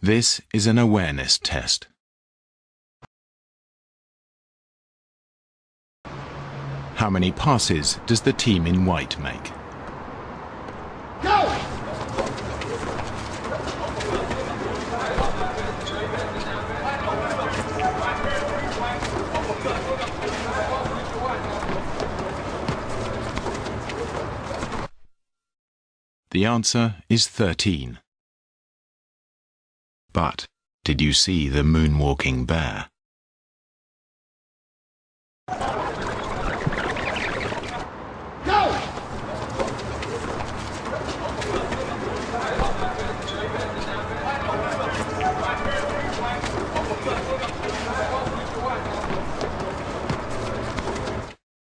This is an awareness test. How many passes does the team in white make? Go! The answer is 13. But did you see the moonwalking bear?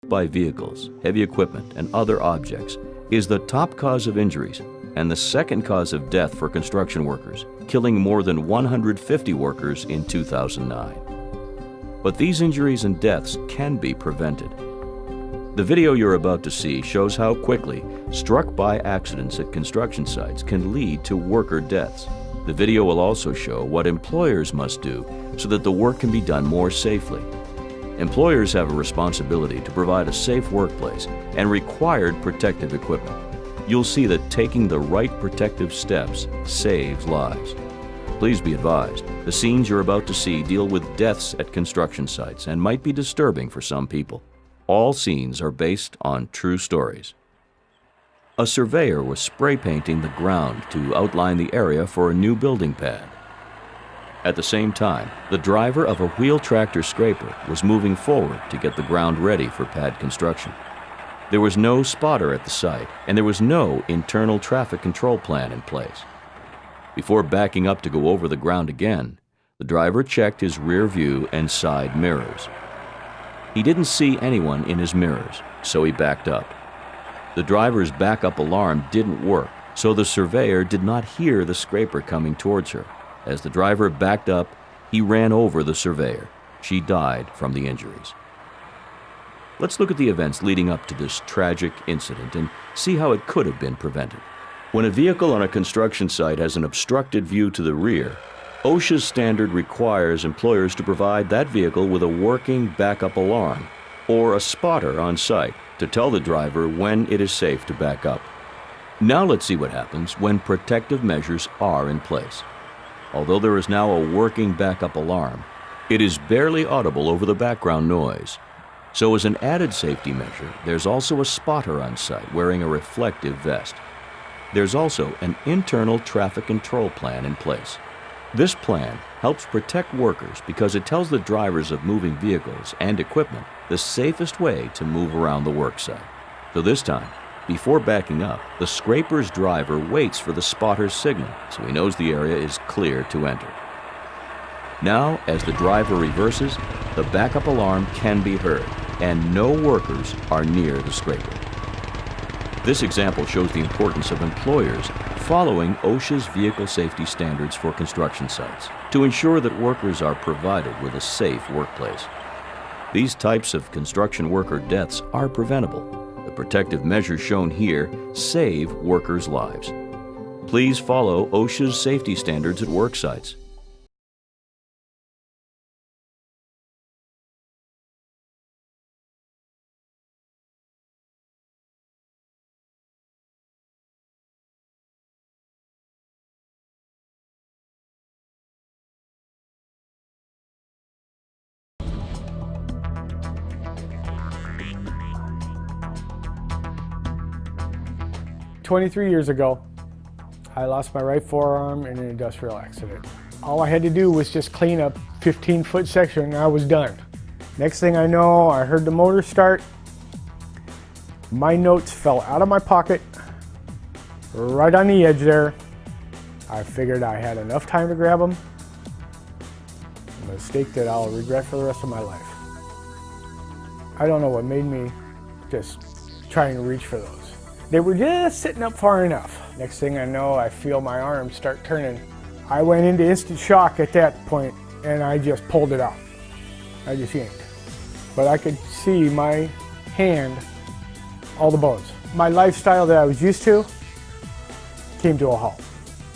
By vehicles, heavy equipment, and other objects is the top cause of injuries and the second cause of death for construction workers, killing more than 150 workers in 2009. But these injuries and deaths can be prevented. The video you're about to see shows how quickly struck-by accidents at construction sites can lead to worker deaths. The video will also show what employers must do so that the work can be done more safely. Employers have a responsibility to provide a safe workplace and required protective equipment. You'll see that taking the right protective steps saves lives. Please be advised, the scenes you're about to see deal with deaths at construction sites and might be disturbing for some people. All scenes are based on true stories. A surveyor was spray painting the ground to outline the area for a new building pad. At the same time, the driver of a wheel tractor scraper was moving forward to get the ground ready for pad construction. There was no spotter at the site, and there was no internal traffic control plan in place. Before backing up to go over the ground again, the driver checked his rear view and side mirrors. He didn't see anyone in his mirrors, so he backed up. The driver's backup alarm didn't work, so the surveyor did not hear the scraper coming towards her. As the driver backed up, he ran over the surveyor. She died from the injuries. Let's look at the events leading up to this tragic incident and see how it could have been prevented. When a vehicle on a construction site has an obstructed view to the rear, OSHA's standard requires employers to provide that vehicle with a working backup alarm or a spotter on site to tell the driver when it is safe to back up. Now let's see what happens when protective measures are in place. Although there is now a working backup alarm, it is barely audible over the background noise. So as an added safety measure, there's also a spotter on site wearing a reflective vest. There's also an internal traffic control plan in place. This plan helps protect workers because it tells the drivers of moving vehicles and equipment the safest way to move around the work site. So this time, before backing up, the scraper's driver waits for the spotter's signal so he knows the area is clear to enter. Now, as the driver reverses, the backup alarm can be heard, and no workers are near the scraper. This example shows the importance of employers following OSHA's vehicle safety standards for construction sites to ensure that workers are provided with a safe workplace. These types of construction worker deaths are preventable. The protective measures shown here save workers' lives. Please follow OSHA's safety standards at work sites. "23 years ago, I lost my right forearm in an industrial accident. All I had to do was just clean a 15-foot section and I was done. Next thing I know, I heard the motor start. My notes fell out of my pocket, right on the edge there. I figured I had enough time to grab them. A mistake that I'll regret for the rest of my life. I don't know what made me just trying to reach for those. They were just sitting up far enough. Next thing I know, I feel my arms start turning. I went into instant shock at that point and I just pulled it out. I just yanked. But I could see my hand, all the bones. My lifestyle that I was used to came to a halt.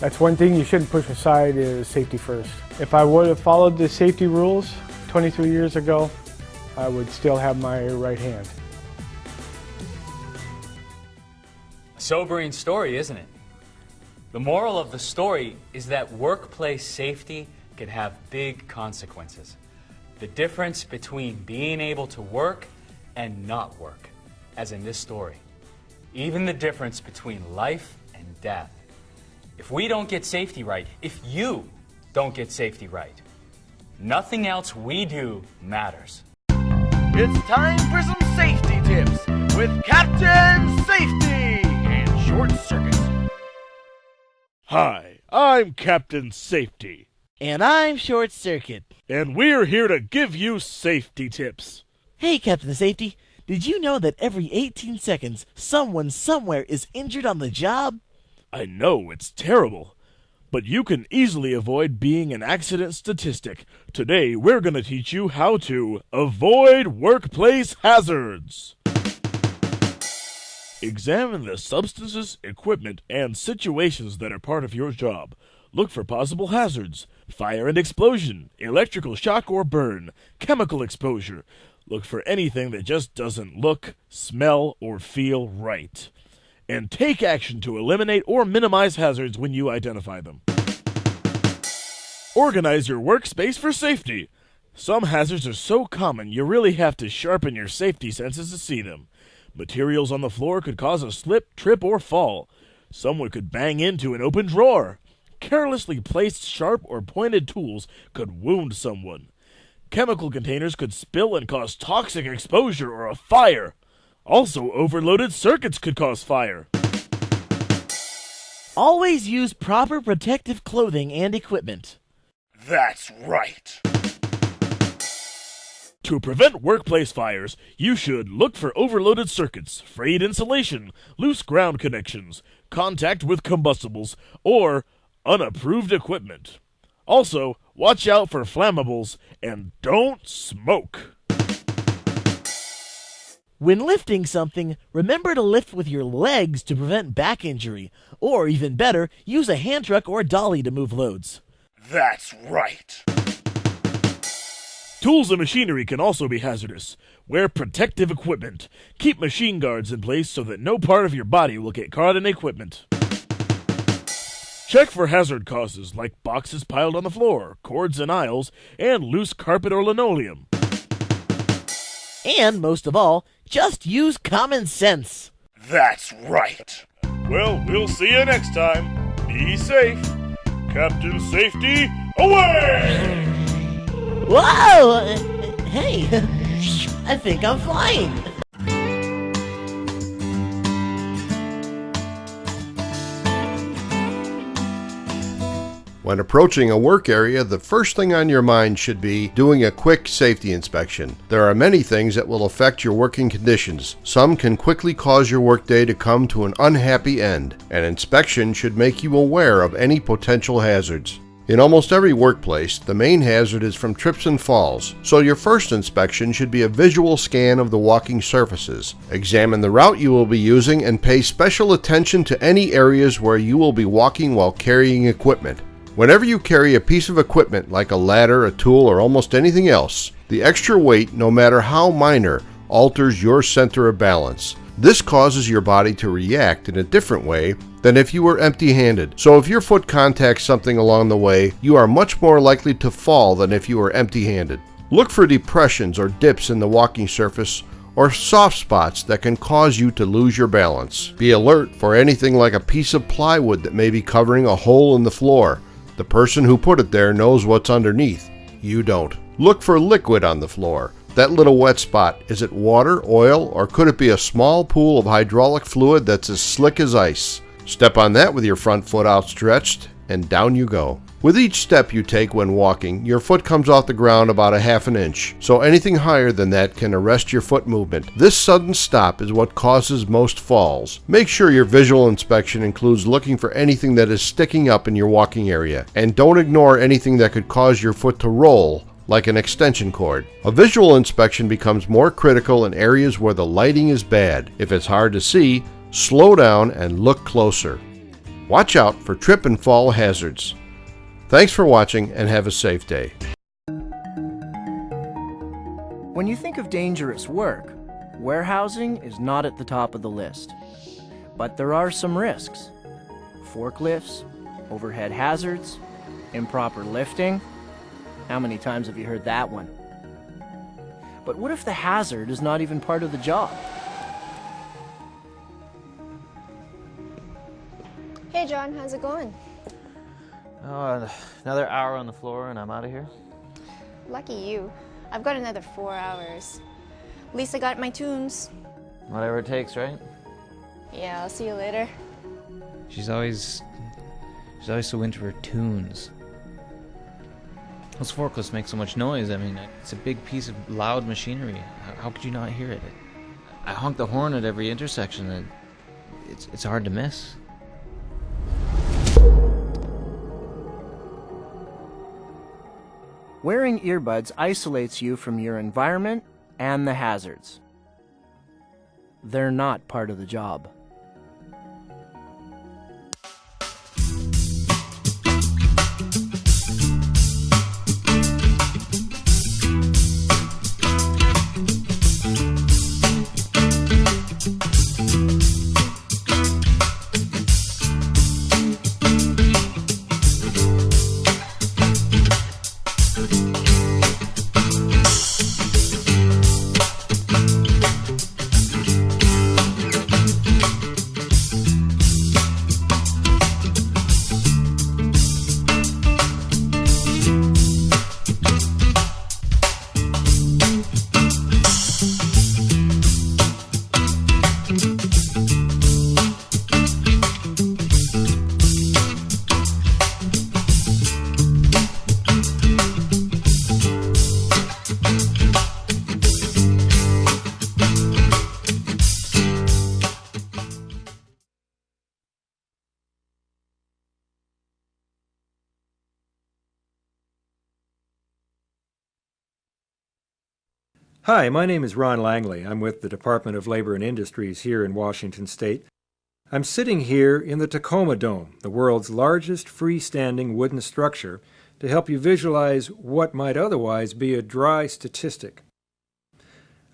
That's one thing you shouldn't push aside is safety first. If I would have followed the safety rules 23 years ago, I would still have my right hand. A sobering story, isn't it? The moral of the story is that workplace safety can have big consequences. The difference between being able to work and not work, as in this story. Even the difference between life and death. If we don't get safety right, if you don't get safety right, nothing else we do matters. It's time for some safety tips with Captain Safety and Short Circuit. Hi, I'm Captain Safety. And I'm Short Circuit. And we're here to give you safety tips. Hey, Captain Safety, did you know that every 18 seconds someone somewhere is injured on the job? I know, it's terrible. But you can easily avoid being an accident statistic. Today, we're going to teach you how to avoid workplace hazards. Examine the substances, equipment, and situations that are part of your job. Look for possible hazards: fire and explosion, electrical shock or burn, chemical exposure. Look for anything that just doesn't look, smell, or feel right. And take action to eliminate or minimize hazards when you identify them. Organize your workspace for safety. Some hazards are so common you really have to sharpen your safety senses to see them. Materials on the floor could cause a slip, trip, or fall. Someone could bang into an open drawer. Carelessly placed sharp or pointed tools could wound someone. Chemical containers could spill and cause toxic exposure or a fire. Also, overloaded circuits could cause fire. Always use proper protective clothing and equipment. That's right. To prevent workplace fires, you should look for overloaded circuits, frayed insulation, loose ground connections, contact with combustibles, or unapproved equipment. Also, watch out for flammables and don't smoke. When lifting something, remember to lift with your legs to prevent back injury, or even better, use a hand truck or dolly to move loads. That's right. Tools and machinery can also be hazardous. Wear protective equipment. Keep machine guards in place so that no part of your body will get caught in equipment. Check for hazard causes like boxes piled on the floor, cords in aisles, and loose carpet or linoleum. And most of all, just use common sense. That's right. Well, we'll see you next time. Be safe. Captain Safety, away! Whoa! Hey, I think I'm flying. When approaching a work area, the first thing on your mind should be doing a quick safety inspection. There are many things that will affect your working conditions. Some can quickly cause your workday to come to an unhappy end. An inspection should make you aware of any potential hazards. In almost every workplace, the main hazard is from trips and falls, so your first inspection should be a visual scan of the walking surfaces. Examine the route you will be using and pay special attention to any areas where you will be walking while carrying equipment. Whenever you carry a piece of equipment like a ladder, a tool, or almost anything else, the extra weight, no matter how minor, alters your center of balance. This causes your body to react in a different way than if you were empty-handed. So if your foot contacts something along the way, you are much more likely to fall than if you were empty-handed. Look for depressions or dips in the walking surface or soft spots that can cause you to lose your balance. Be alert for anything like a piece of plywood that may be covering a hole in the floor. The person who put it there knows what's underneath. You don't. Look for liquid on the floor. That little wet spot, is it water, oil, or could it be a small pool of hydraulic fluid that's as slick as ice? Step on that with your front foot outstretched, and down you go. With each step you take when walking, your foot comes off the ground about a half an inch, so anything higher than that can arrest your foot movement. This sudden stop is what causes most falls. Make sure your visual inspection includes looking for anything that is sticking up in your walking area, and don't ignore anything that could cause your foot to roll, like an extension cord. A visual inspection becomes more critical in areas where the lighting is bad. If it's hard to see, slow down and look closer. Watch out for trip and fall hazards. Thanks for watching and have a safe day. When you think of dangerous work, warehousing is not at the top of the list. But there are some risks. Forklifts, overhead hazards, improper lifting. How many times have you heard that one? But what if the hazard is not even part of the job? Hey John, how's it going? Oh, another hour on the floor and I'm out of here. Lucky you. I've got another 4 hours. At least I got my tunes. Whatever it takes, right? Yeah, I'll see you later. She's always so into her tunes. Those forklifts make so much noise. I mean, it's a big piece of loud machinery. How could you not hear it? I honk the horn at every intersection, and it's hard to miss. Wearing earbuds isolates you from your environment and the hazards. They're not part of the job. Hi, my name is Ron Langley. I'm with the Department of Labor and Industries here in Washington State. I'm sitting here in the Tacoma Dome, the world's largest freestanding wooden structure, to help you visualize what might otherwise be a dry statistic.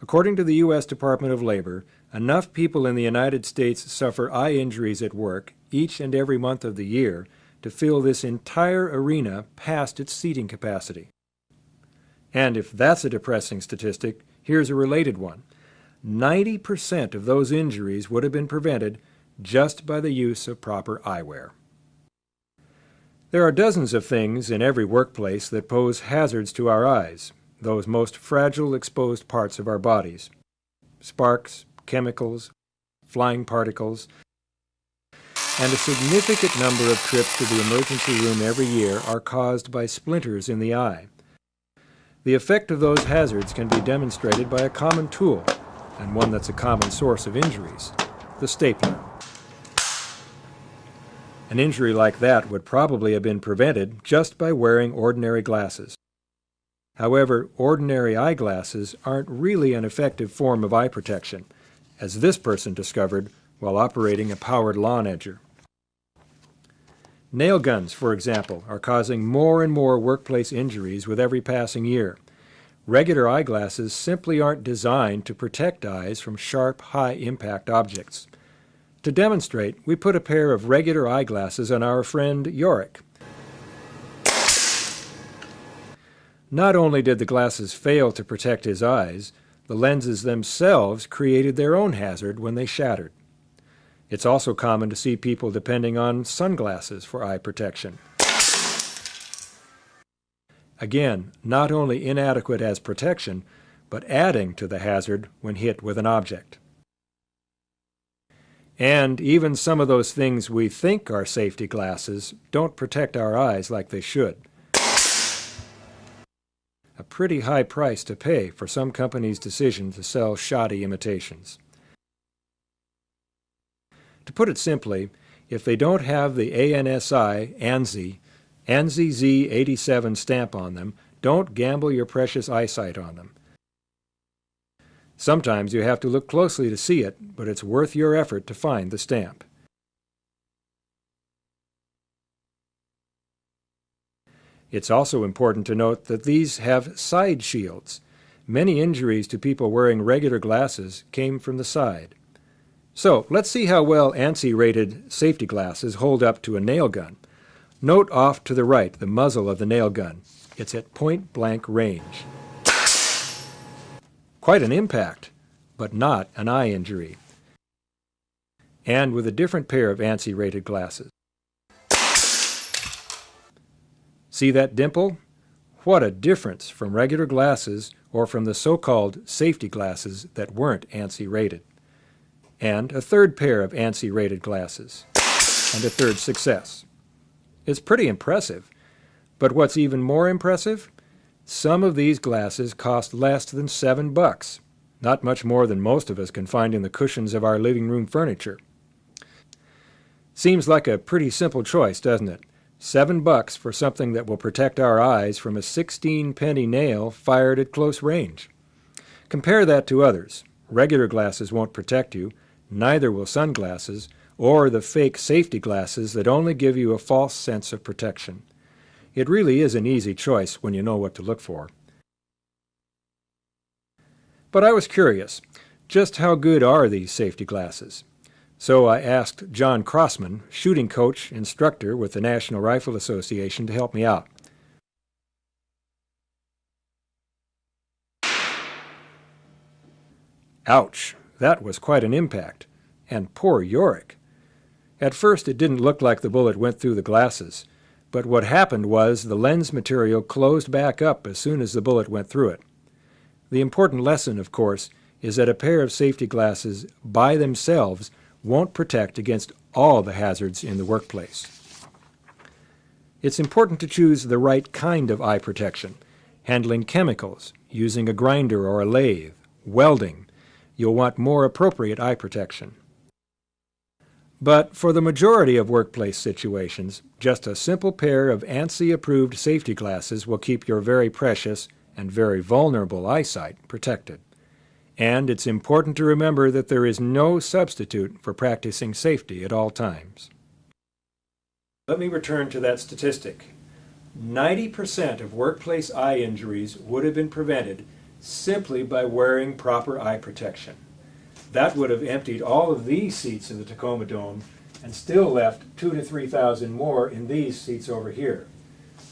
According to the U.S. Department of Labor, enough people in the United States suffer eye injuries at work each and every month of the year to fill this entire arena past its seating capacity. And if that's a depressing statistic, here's a related one. 90% of those injuries would have been prevented just by the use of proper eyewear. There are dozens of things in every workplace that pose hazards to our eyes, those most fragile exposed parts of our bodies. Sparks, chemicals, flying particles, and a significant number of trips to the emergency room every year are caused by splinters in the eye. The effect of those hazards can be demonstrated by a common tool, and one that's a common source of injuries, the stapler. An injury like that would probably have been prevented just by wearing ordinary glasses. However, ordinary eyeglasses aren't really an effective form of eye protection, as this person discovered while operating a powered lawn edger. Nail guns, for example, are causing more and more workplace injuries with every passing year. Regular eyeglasses simply aren't designed to protect eyes from sharp, high-impact objects. To demonstrate, we put a pair of regular eyeglasses on our friend Yorick. Not only did the glasses fail to protect his eyes, the lenses themselves created their own hazard when they shattered. It's also common to see people depending on sunglasses for eye protection. Again, not only inadequate as protection, but adding to the hazard when hit with an object. And even some of those things we think are safety glasses don't protect our eyes like they should. A pretty high price to pay for some companies' decision to sell shoddy imitations. To put it simply, if they don't have the ANSI Z87 stamp on them, don't gamble your precious eyesight on them. Sometimes you have to look closely to see it, but it's worth your effort to find the stamp. It's also important to note that these have side shields. Many injuries to people wearing regular glasses came from the side. So, let's see how well ANSI-rated safety glasses hold up to a nail gun. Note off to the right the muzzle of the nail gun. It's at point-blank range. Quite an impact, but not an eye injury. And with a different pair of ANSI-rated glasses. See that dimple? What a difference from regular glasses or from the so-called safety glasses that weren't ANSI-rated. And a third pair of ANSI-rated glasses. And a third success. It's pretty impressive. But what's even more impressive? Some of these glasses cost less than $7. Not much more than most of us can find in the cushions of our living room furniture. Seems like a pretty simple choice, doesn't it? $7 for something that will protect our eyes from a 16-penny nail fired at close range. Compare that to others. Regular glasses won't protect you, neither will sunglasses, or the fake safety glasses that only give you a false sense of protection. It really is an easy choice when you know what to look for. But I was curious, just how good are these safety glasses? So I asked John Crossman, shooting coach, instructor with the National Rifle Association, to help me out. Ouch, that was quite an impact. And poor Yorick. At first it didn't look like the bullet went through the glasses, but what happened was the lens material closed back up as soon as the bullet went through it. The important lesson, of course, is that a pair of safety glasses by themselves won't protect against all the hazards in the workplace. It's important to choose the right kind of eye protection, handling chemicals, using a grinder or a lathe, welding. You'll want more appropriate eye protection. But for the majority of workplace situations, just a simple pair of ANSI-approved safety glasses will keep your very precious and very vulnerable eyesight protected. And it's important to remember that there is no substitute for practicing safety at all times. Let me return to that statistic. 90% of workplace eye injuries would have been prevented simply by wearing proper eye protection. That would have emptied all of these seats in the Tacoma Dome and still left 2,000 to 3,000 more in these seats over here.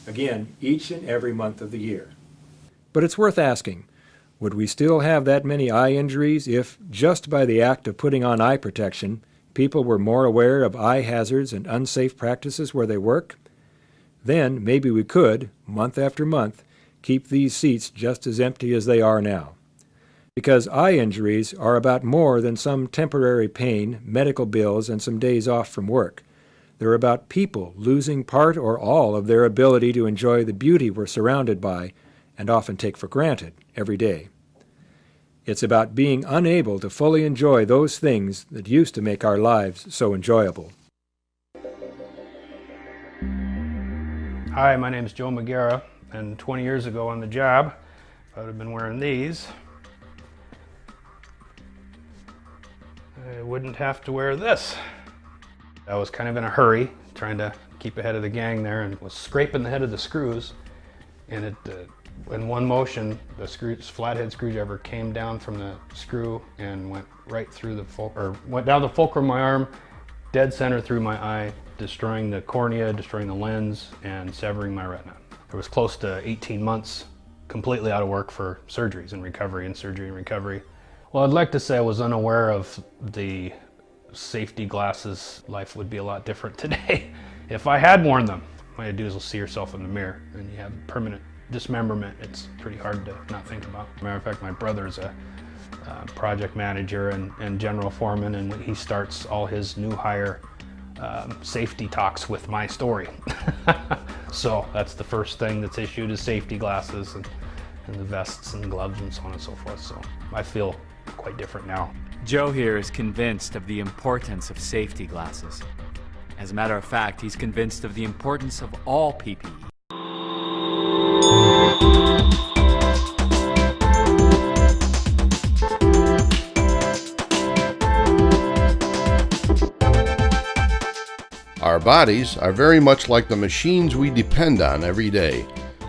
Again, each and every month of the year. But it's worth asking, would we still have that many eye injuries if, just by the act of putting on eye protection, people were more aware of eye hazards and unsafe practices where they work? Then maybe we could, month after month, keep these seats just as empty as they are now. Because eye injuries are about more than some temporary pain, medical bills, and some days off from work. They're about people losing part or all of their ability to enjoy the beauty we're surrounded by and often take for granted every day. It's about being unable to fully enjoy those things that used to make our lives so enjoyable. Hi, my name is Joe McGarrah, and 20 years ago on the job, if I would have been wearing these, I wouldn't have to wear this. I was kind of in a hurry, trying to keep ahead of the gang there, and was scraping the head of the screws, and it, in one motion, the flathead screwdriver came down from the screw and went right through the went down the fulcrum of my arm, dead center through my eye, destroying the cornea, destroying the lens, and severing my retina. It was close to 18 months completely out of work for surgeries and recovery and surgery and recovery. Well, I'd like to say I was unaware of the safety glasses. Life would be a lot different today if I had worn them. All you do is see yourself in the mirror and you have permanent dismemberment. It's pretty hard to not think about. Matter of fact, my brother's a project manager and general foreman, and he starts all his new hire safety talks with my story. So that's the first thing that's issued is safety glasses and the vests and gloves and so on and so forth. So I feel quite different now. Joe here is convinced of the importance of safety glasses. As a matter of fact, he's convinced of the importance of all PPE. Our bodies are very much like the machines we depend on every day.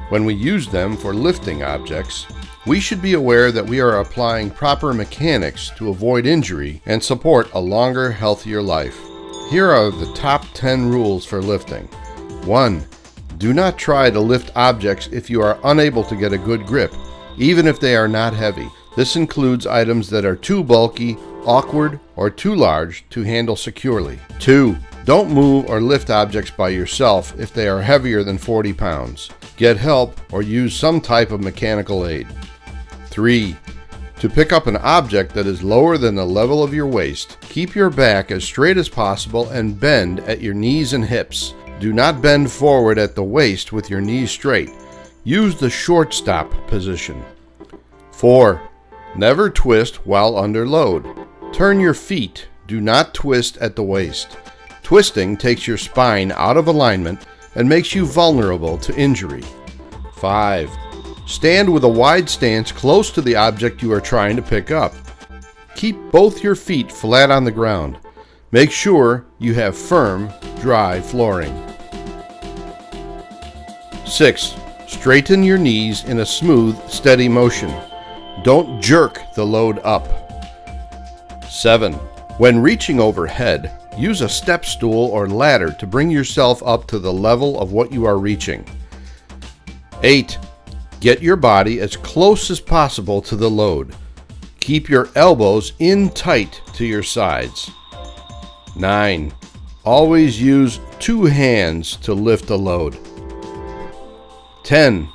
When we use them for lifting objects, we should be aware that we are applying proper mechanics to avoid injury and support a longer, healthier life. Here are the top 10 rules for lifting. 1. Do not try to lift objects if you are unable to get a good grip, even if they are not heavy. This includes items that are too bulky, awkward, or too large to handle securely. 2. Don't move or lift objects by yourself if they are heavier than 40 pounds. Get help or use some type of mechanical aid. 3. To pick up an object that is lower than the level of your waist, keep your back as straight as possible and bend at your knees and hips. Do not bend forward at the waist with your knees straight. Use the short stop position. 4. Never twist while under load. Turn your feet. Do not twist at the waist. Twisting takes your spine out of alignment and makes you vulnerable to injury. 5. Stand with a wide stance close to the object you are trying to pick up. Keep both your feet flat on the ground. Make sure you have firm, dry flooring. 6. Straighten your knees in a smooth, steady motion. Don't jerk the load up. 7. When reaching overhead, use a step stool or ladder to bring yourself up to the level of what you are reaching. 8. Get your body as close as possible to the load. Keep your elbows in tight to your sides. 9. Always use 2 hands to lift a load. 10.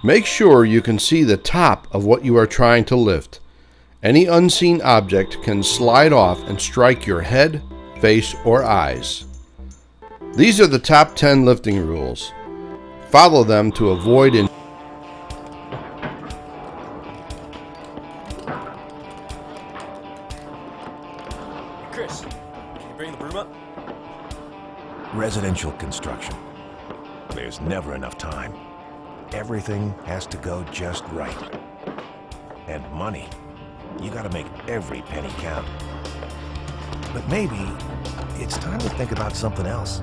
Make sure you can see the top of what you are trying to lift. Any unseen object can slide off and strike your head, face, or eyes. These are the top 10 lifting rules. Follow them to avoid injury. Chris, can you bring the broom up? Residential construction. There's never enough time. Everything has to go just right. And money. You gotta make every penny count. But maybe it's time to think about something else.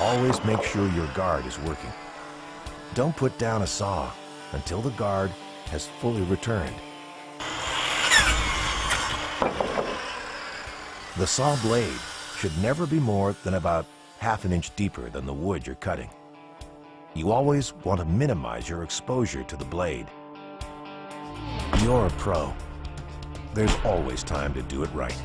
Always make sure your guard is working. Don't put down a saw until the guard has fully returned. The saw blade should never be more than about ½ an inch deeper than the wood you're cutting. You always want to minimize your exposure to the blade. You're a pro. There's always time to do it right.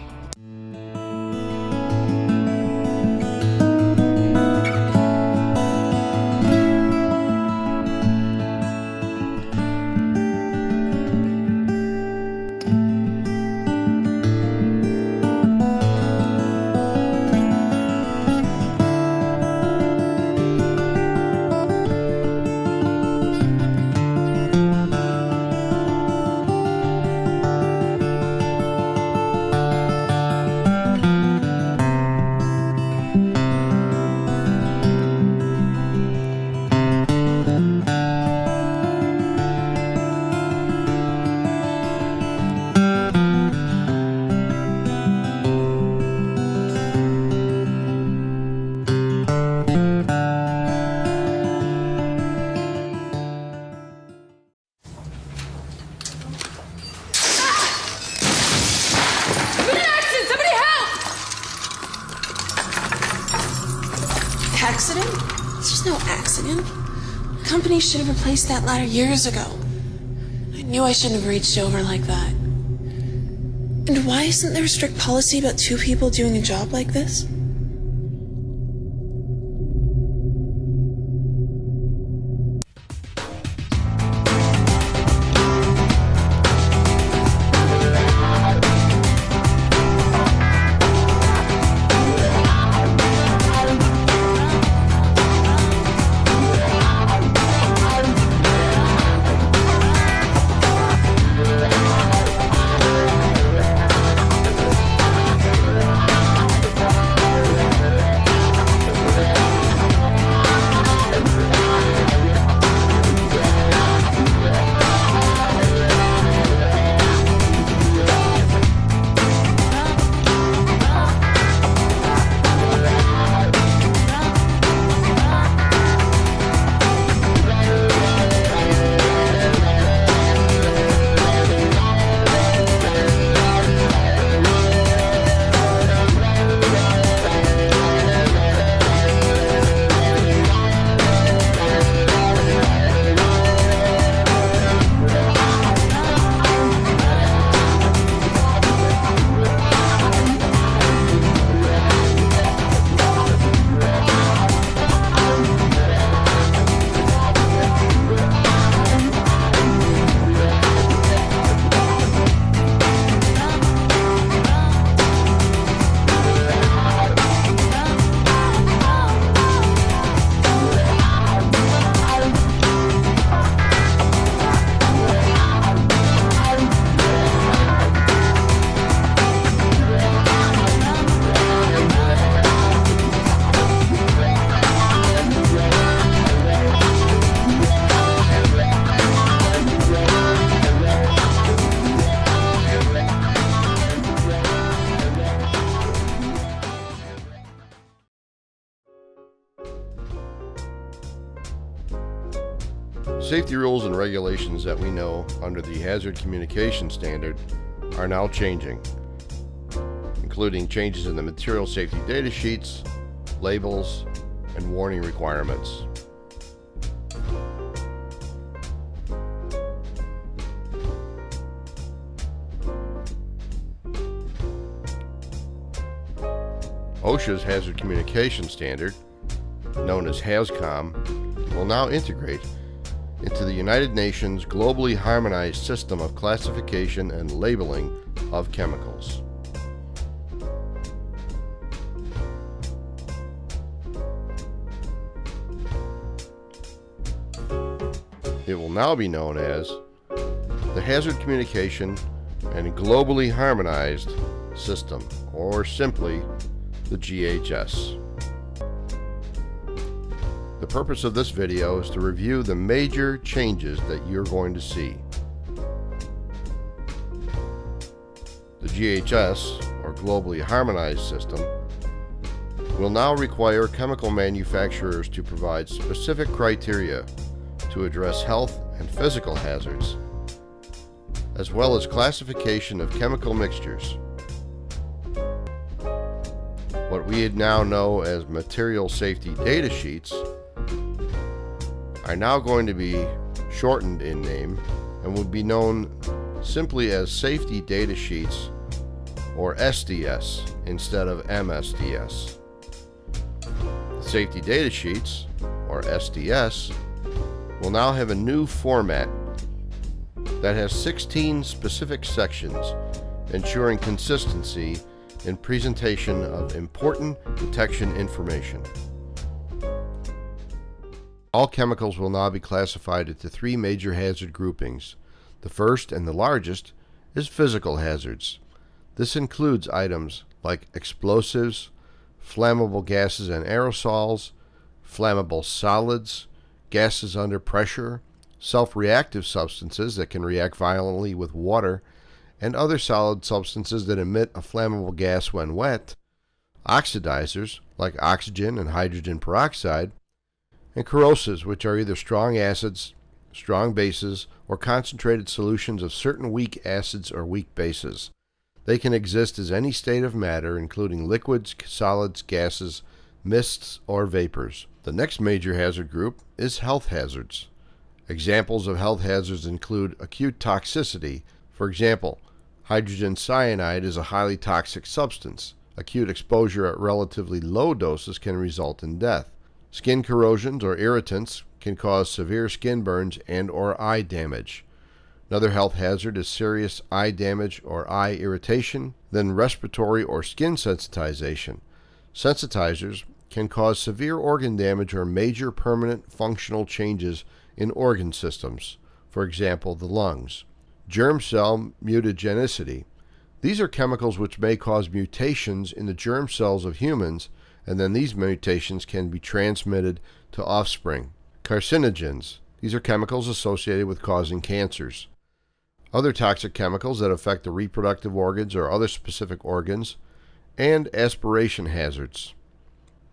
Accident? There's no accident. The company should have replaced that ladder years ago. I knew I shouldn't have reached over like that. And why isn't there a strict policy about 2 people doing a job like this? Safety rules and regulations that we know under the Hazard Communication Standard are now changing, including changes in the material safety data sheets, labels, and warning requirements. OSHA's Hazard Communication Standard, known as HAZCOM, will now integrate into the United Nations globally harmonized system of classification and labeling of chemicals. It will now be known as the Hazard Communication and Globally Harmonized System, or simply the GHS. The purpose of this video is to review the major changes that you're going to see. The GHS, or Globally Harmonized System, will now require chemical manufacturers to provide specific criteria to address health and physical hazards, as well as classification of chemical mixtures. What we now know as material safety data sheets are now going to be shortened in name and will be known simply as safety data sheets, or SDS, instead of MSDS. The safety data sheets, or SDS, will now have a new format that has 16 specific sections, ensuring consistency in presentation of important detection information. All chemicals will now be classified into three major hazard groupings. The first and the largest is physical hazards. This includes items like explosives, flammable gases and aerosols, flammable solids, gases under pressure, self-reactive substances that can react violently with water, and other solid substances that emit a flammable gas when wet, oxidizers like oxygen and hydrogen peroxide, and corrosives, which are either strong acids, strong bases, or concentrated solutions of certain weak acids or weak bases. They can exist as any state of matter, including liquids, solids, gases, mists, or vapors. The next major hazard group is health hazards. Examples of health hazards include acute toxicity. For example, hydrogen cyanide is a highly toxic substance. Acute exposure at relatively low doses can result in death. Skin corrosions or irritants can cause severe skin burns and/or eye damage. Another health hazard is serious eye damage or eye irritation, then respiratory or skin sensitization. Sensitizers can cause severe organ damage or major permanent functional changes in organ systems, for example, the lungs. Germ cell mutagenicity. These are chemicals which may cause mutations in the germ cells of humans, and then these mutations can be transmitted to offspring. Carcinogens. These are chemicals associated with causing cancers. Other toxic chemicals that affect the reproductive organs or other specific organs, and aspiration hazards.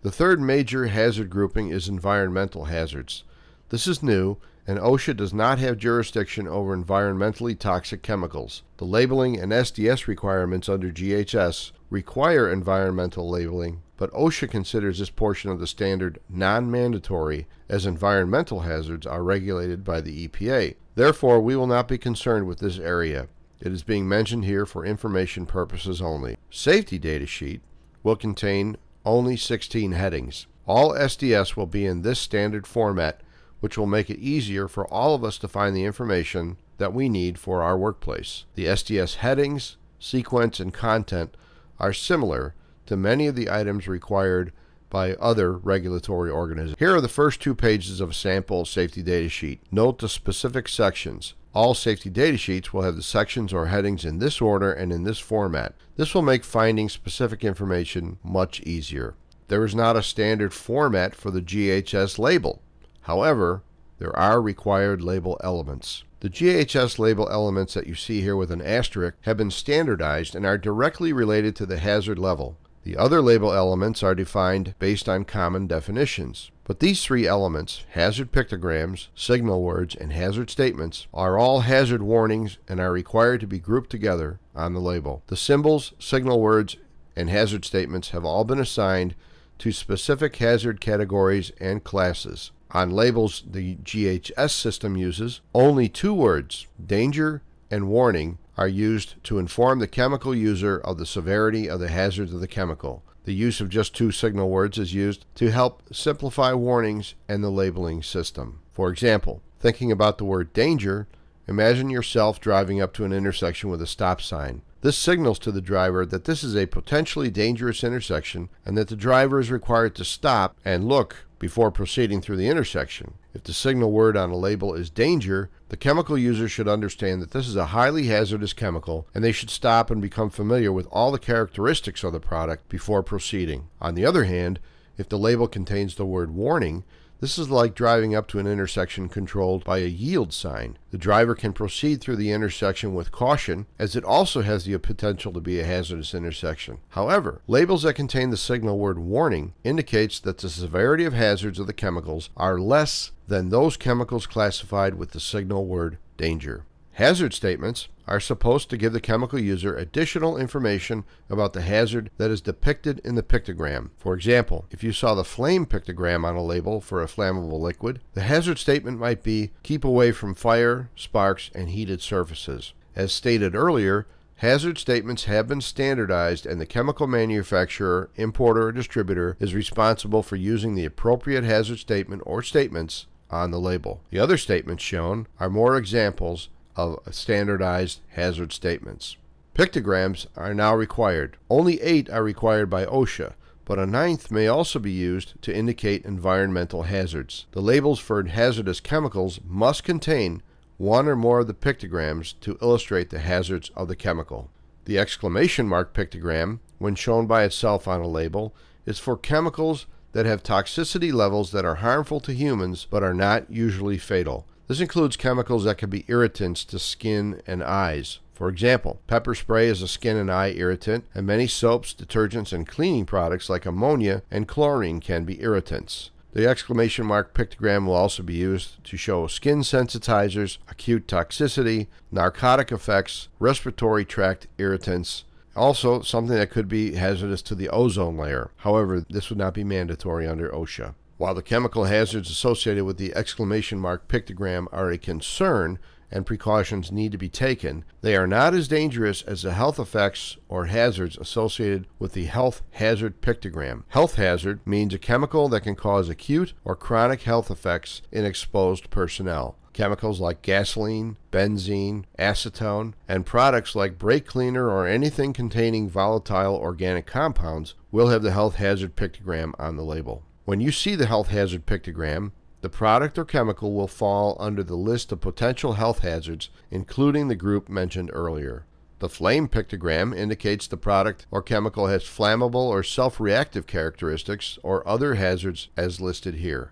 The third major hazard grouping is environmental hazards. This is new, and OSHA does not have jurisdiction over environmentally toxic chemicals. The labeling and SDS requirements under GHS require environmental labeling, but OSHA considers this portion of the standard non-mandatory, as environmental hazards are regulated by the EPA. Therefore, we will not be concerned with this area. It is being mentioned here for information purposes only. Safety data sheet will contain only 16 headings. All SDS will be in this standard format, which will make it easier for all of us to find the information that we need for our workplace. The SDS headings, sequence, and content are similar to many of the items required by other regulatory organizations. Here are the first 2 pages of a sample safety data sheet. Note the specific sections. All safety data sheets will have the sections or headings in this order and in this format. This will make finding specific information much easier. There is not a standard format for the GHS label. However, there are required label elements. The GHS label elements that you see here with an asterisk have been standardized and are directly related to the hazard level. The other label elements are defined based on common definitions, but But these three elements, hazard pictograms, signal words, and hazard statements, are all hazard warnings and are required to be grouped together on the label. The symbols, signal words, and hazard statements have all been assigned to specific hazard categories and classes. On labels the GHS system uses, only two words, danger and warning, are used to inform the chemical user of the severity of the hazards of the chemical. The use of just two signal words is used to help simplify warnings and the labeling system. For example, thinking about the word danger, imagine yourself driving up to an intersection with a stop sign. This signals to the driver that this is a potentially dangerous intersection and that the driver is required to stop and look before proceeding through the intersection. If the signal word on a label is danger, the chemical user should understand that this is a highly hazardous chemical and they should stop and become familiar with all the characteristics of the product before proceeding. On the other hand, if the label contains the word warning, this is like driving up to an intersection controlled by a yield sign. The driver can proceed through the intersection with caution, as it also has the potential to be a hazardous intersection. However, labels that contain the signal word warning indicates that the severity of hazards of the chemicals are less than those chemicals classified with the signal word danger. Hazard statements are supposed to give the chemical user additional information about the hazard that is depicted in the pictogram. For example, if you saw the flame pictogram on a label for a flammable liquid, the hazard statement might be, keep away from fire, sparks, and heated surfaces. As stated earlier, hazard statements have been standardized and the chemical manufacturer, importer, or distributor is responsible for using the appropriate hazard statement or statements on the label. The other statements shown are more examples of standardized hazard statements. Pictograms are now required. Only 8 are required by OSHA, but a 9th may also be used to indicate environmental hazards. The labels for hazardous chemicals must contain one or more of the pictograms to illustrate the hazards of the chemical. The exclamation mark pictogram, when shown by itself on a label, is for chemicals that have toxicity levels that are harmful to humans but are not usually fatal. This includes chemicals that can be irritants to skin and eyes. For example, pepper spray is a skin and eye irritant, and many soaps, detergents, and cleaning products like ammonia and chlorine can be irritants. The exclamation mark pictogram will also be used to show skin sensitizers, acute toxicity, narcotic effects, respiratory tract irritants, also something that could be hazardous to the ozone layer. However, this would not be mandatory under OSHA. While the chemical hazards associated with the exclamation mark pictogram are a concern and precautions need to be taken, they are not as dangerous as the health effects or hazards associated with the health hazard pictogram. Health hazard means a chemical that can cause acute or chronic health effects in exposed personnel. Chemicals like gasoline, benzene, acetone, and products like brake cleaner or anything containing volatile organic compounds will have the health hazard pictogram on the label. When you see the health hazard pictogram, the product or chemical will fall under the list of potential health hazards, including the group mentioned earlier. The flame pictogram indicates the product or chemical has flammable or self-reactive characteristics or other hazards as listed here.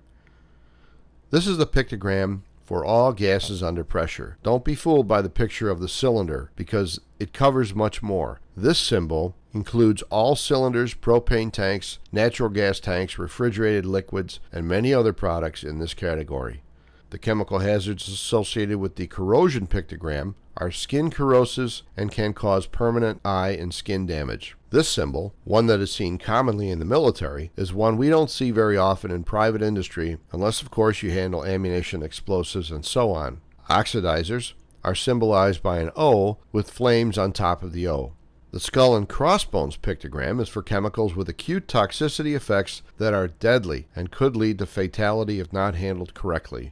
This is the pictogram for all gases under pressure. Don't be fooled by the picture of the cylinder because it covers much more. This symbol includes all cylinders, propane tanks, natural gas tanks, refrigerated liquids, and many other products in this category. The chemical hazards associated with the corrosion pictogram are skin corrosives and can cause permanent eye and skin damage. This symbol, one that is seen commonly in the military, is one we don't see very often in private industry unless of course you handle ammunition, explosives, and so on. Oxidizers are symbolized by an O with flames on top of the O. The skull and crossbones pictogram is for chemicals with acute toxicity effects that are deadly and could lead to fatality if not handled correctly.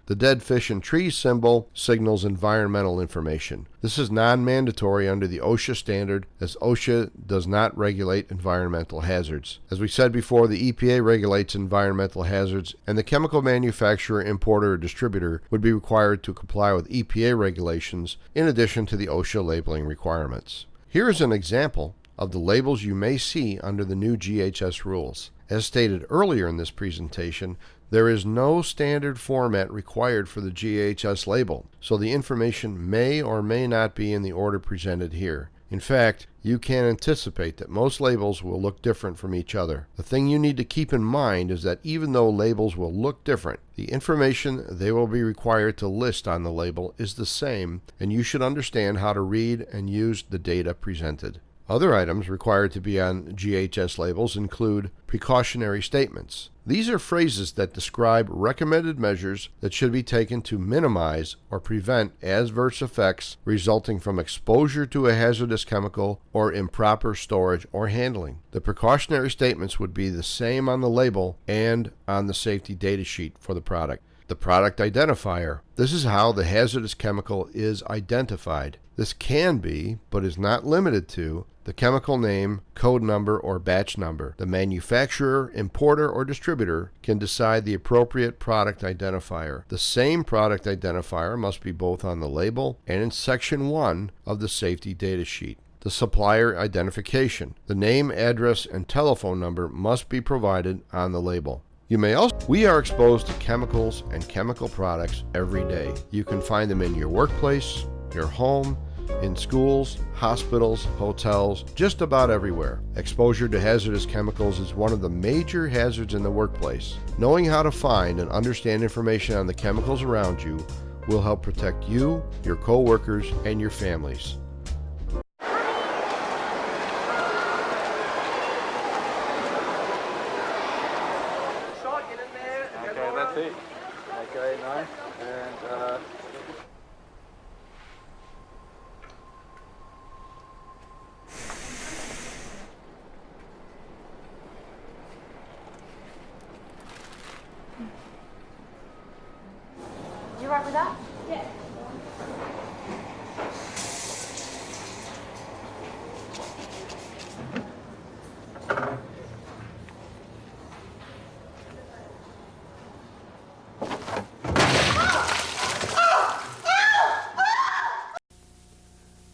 The dead fish and trees symbol signals environmental information. This is non-mandatory under the OSHA standard as OSHA does not regulate environmental hazards. As we said before, the EPA regulates environmental hazards and the chemical manufacturer, importer, or distributor would be required to comply with EPA regulations in addition to the OSHA labeling requirements. Here is an example of the labels you may see under the new GHS rules. As stated earlier in this presentation, there is no standard format required for the GHS label, so the information may or may not be in the order presented here. In fact, you can anticipate that most labels will look different from each other. The thing you need to keep in mind is that even though labels will look different, the information they will be required to list on the label is the same, and you should understand how to read and use the data presented. Other items required to be on GHS labels include precautionary statements. These are phrases that describe recommended measures that should be taken to minimize or prevent adverse effects resulting from exposure to a hazardous chemical or improper storage or handling. The precautionary statements would be the same on the label and on the safety data sheet for the product. The product identifier. This is how the hazardous chemical is identified. This can be, but is not limited to, the chemical name, code number, or batch number. The manufacturer, importer, or distributor can decide the appropriate product identifier. The same product identifier must be both on the label and in Section 1 of the safety data sheet. The supplier identification. The name, address, and telephone number must be provided on the label. We are exposed to chemicals and chemical products every day. You can find them in your workplace, your home, in schools, hospitals, hotels, just about everywhere. Exposure to hazardous chemicals is one of the major hazards in the workplace. Knowing how to find and understand information on the chemicals around you will help protect you, your co-workers, and your families. Okay, that's it. Okay, nice. And You all right with that? Yeah.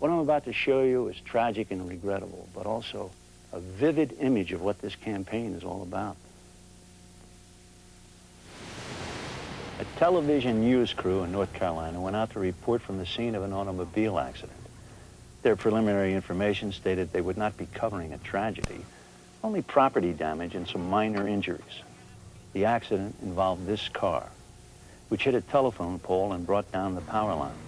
What I'm about to show you is tragic and regrettable, but also a vivid image of what this campaign is all about. A television news crew in North Carolina went out to report from the scene of an automobile accident. Their preliminary information stated they would not be covering a tragedy, only property damage and some minor injuries. The accident involved this car, which hit a telephone pole and brought down the power lines.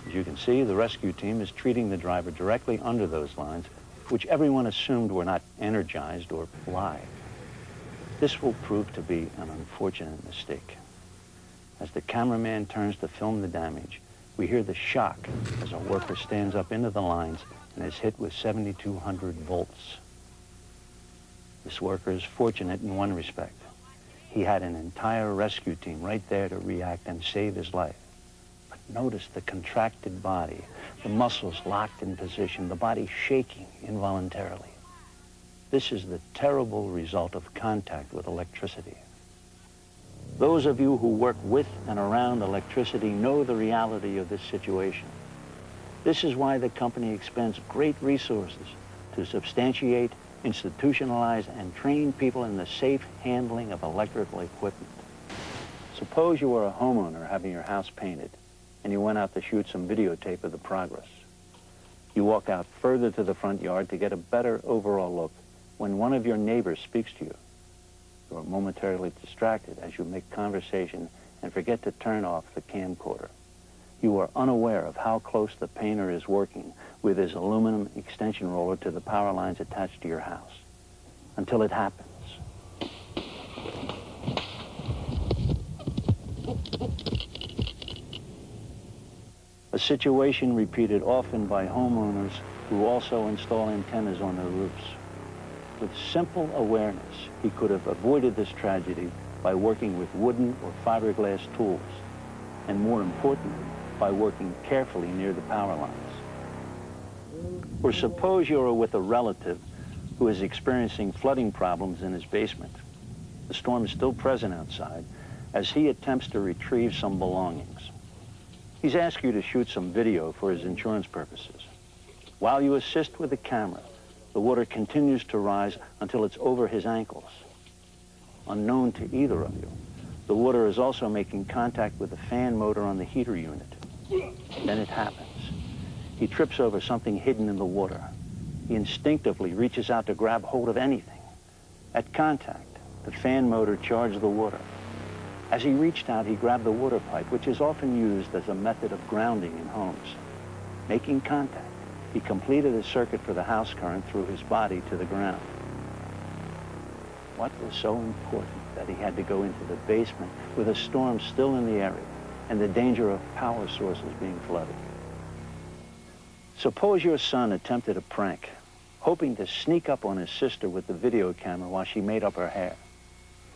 As you can see, the rescue team is treating the driver directly under those lines, which everyone assumed were not energized or live. This will prove to be an unfortunate mistake. As the cameraman turns to film the damage, we hear the shock as a worker stands up into the lines and is hit with 7,200 volts. This worker is fortunate in one respect. He had an entire rescue team right there to react and save his life. But notice the contracted body, the muscles locked in position, the body shaking involuntarily. This is the terrible result of contact with electricity. Those of you who work with and around electricity know the reality of this situation. This is why the company expends great resources to substantiate, institutionalize, and train people in the safe handling of electrical equipment. Suppose you were a homeowner having your house painted, and you went out to shoot some videotape of the progress. You walk out further to the front yard to get a better overall look when one of your neighbors speaks to you. You are momentarily distracted as you make conversation and forget to turn off the camcorder. You are unaware of how close the painter is working with his aluminum extension roller to the power lines attached to your house, until it happens. A situation repeated often by homeowners who also install antennas on their roofs. With simple awareness, he could have avoided this tragedy by working with wooden or fiberglass tools, and more importantly, by working carefully near the power lines. Or suppose you're with a relative who is experiencing flooding problems in his basement. The storm is still present outside as he attempts to retrieve some belongings. He's asked you to shoot some video for his insurance purposes. While you assist with the camera, the water continues to rise until it's over his ankles. Unknown to either of you, the water is also making contact with the fan motor on the heater unit. Then it happens. He trips over something hidden in the water. He instinctively reaches out to grab hold of anything. At contact, the fan motor charged the water. As he reached out, he grabbed the water pipe, which is often used as a method of grounding in homes. Making contact, he completed a circuit for the house current through his body to the ground. What was so important that he had to go into the basement with a storm still in the area and the danger of power sources being flooded? Suppose your son attempted a prank, hoping to sneak up on his sister with the video camera while she made up her hair.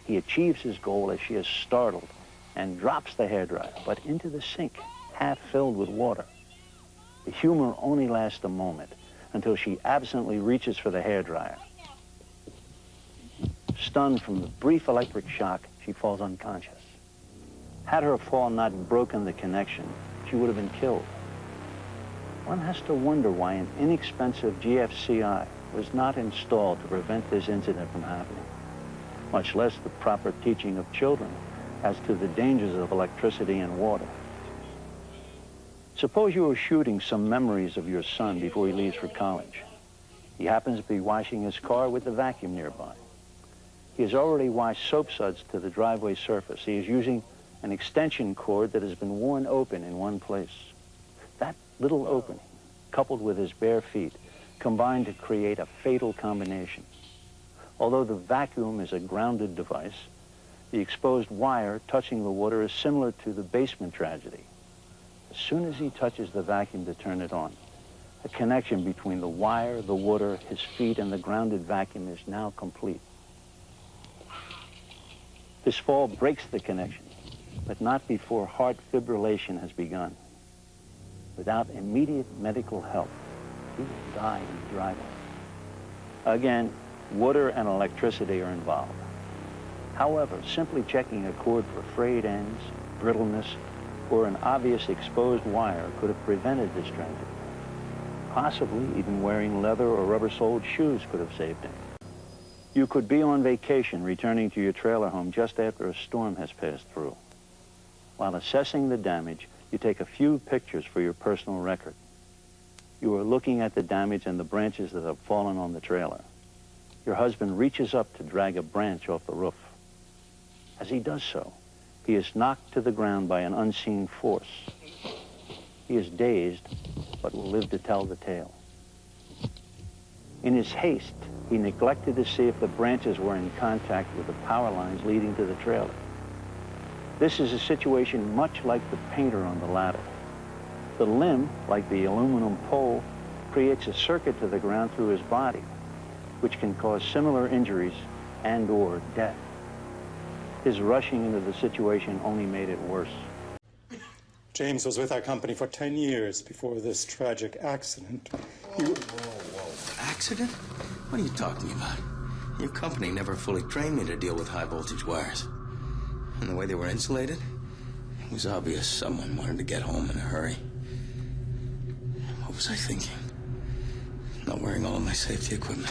He achieves his goal as she is startled and drops the hairdryer, but into the sink, half filled with water. The humor only lasts a moment until she absently reaches for the hairdryer. Stunned from the brief electric shock, she falls unconscious. Had her fall not broken the connection, she would have been killed. One has to wonder why an inexpensive GFCI was not installed to prevent this incident from happening, much less the proper teaching of children as to the dangers of electricity and water. Suppose you were shooting some memories of your son before he leaves for college. He happens to be washing his car with the vacuum nearby. He has already washed soap suds to the driveway surface. He is using an extension cord that has been worn open in one place. That little opening, coupled with his bare feet, combined to create a fatal combination. Although the vacuum is a grounded device, the exposed wire touching the water is similar to the basement tragedy. As soon as he touches the vacuum to turn it on, the connection between the wire, the water, his feet, and the grounded vacuum is now complete. His fall breaks the connection, but not before heart fibrillation has begun. Without immediate medical help, he will die in the driveway. Again, water and electricity are involved. However, simply checking a cord for frayed ends, brittleness, or an obvious exposed wire could have prevented this tragedy. Possibly even wearing leather or rubber-soled shoes could have saved him. You could be on vacation returning to your trailer home just after a storm has passed through. While assessing the damage, you take a few pictures for your personal record. You are looking at the damage and the branches that have fallen on the trailer. Your husband reaches up to drag a branch off the roof. As he does so, he is knocked to the ground by an unseen force. He is dazed, but will live to tell the tale. In his haste, he neglected to see if the branches were in contact with the power lines leading to the trailer. This is a situation much like the painter on the ladder. The limb, like the aluminum pole, creates a circuit to the ground through his body, which can cause similar injuries and/or death. His rushing into the situation only made it worse. James was with our company for 10 years before this tragic accident. Accident? What are you talking about? Your company never fully trained me to deal with high voltage wires. And the way they were insulated, it was obvious someone wanted to get home in a hurry. What was I thinking? Not wearing all of my safety equipment.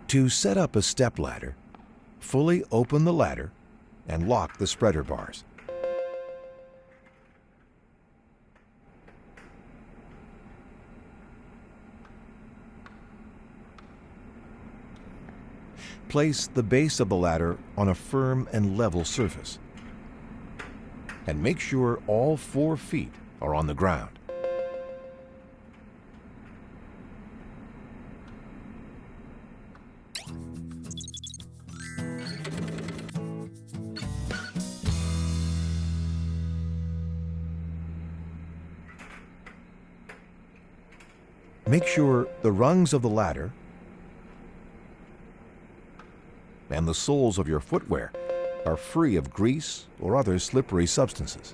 To set up a stepladder, fully open the ladder and lock the spreader bars. Place the base of the ladder on a firm and level surface. And make sure all 4 feet are on the ground. Make sure the rungs of the ladder and the soles of your footwear are free of grease or other slippery substances.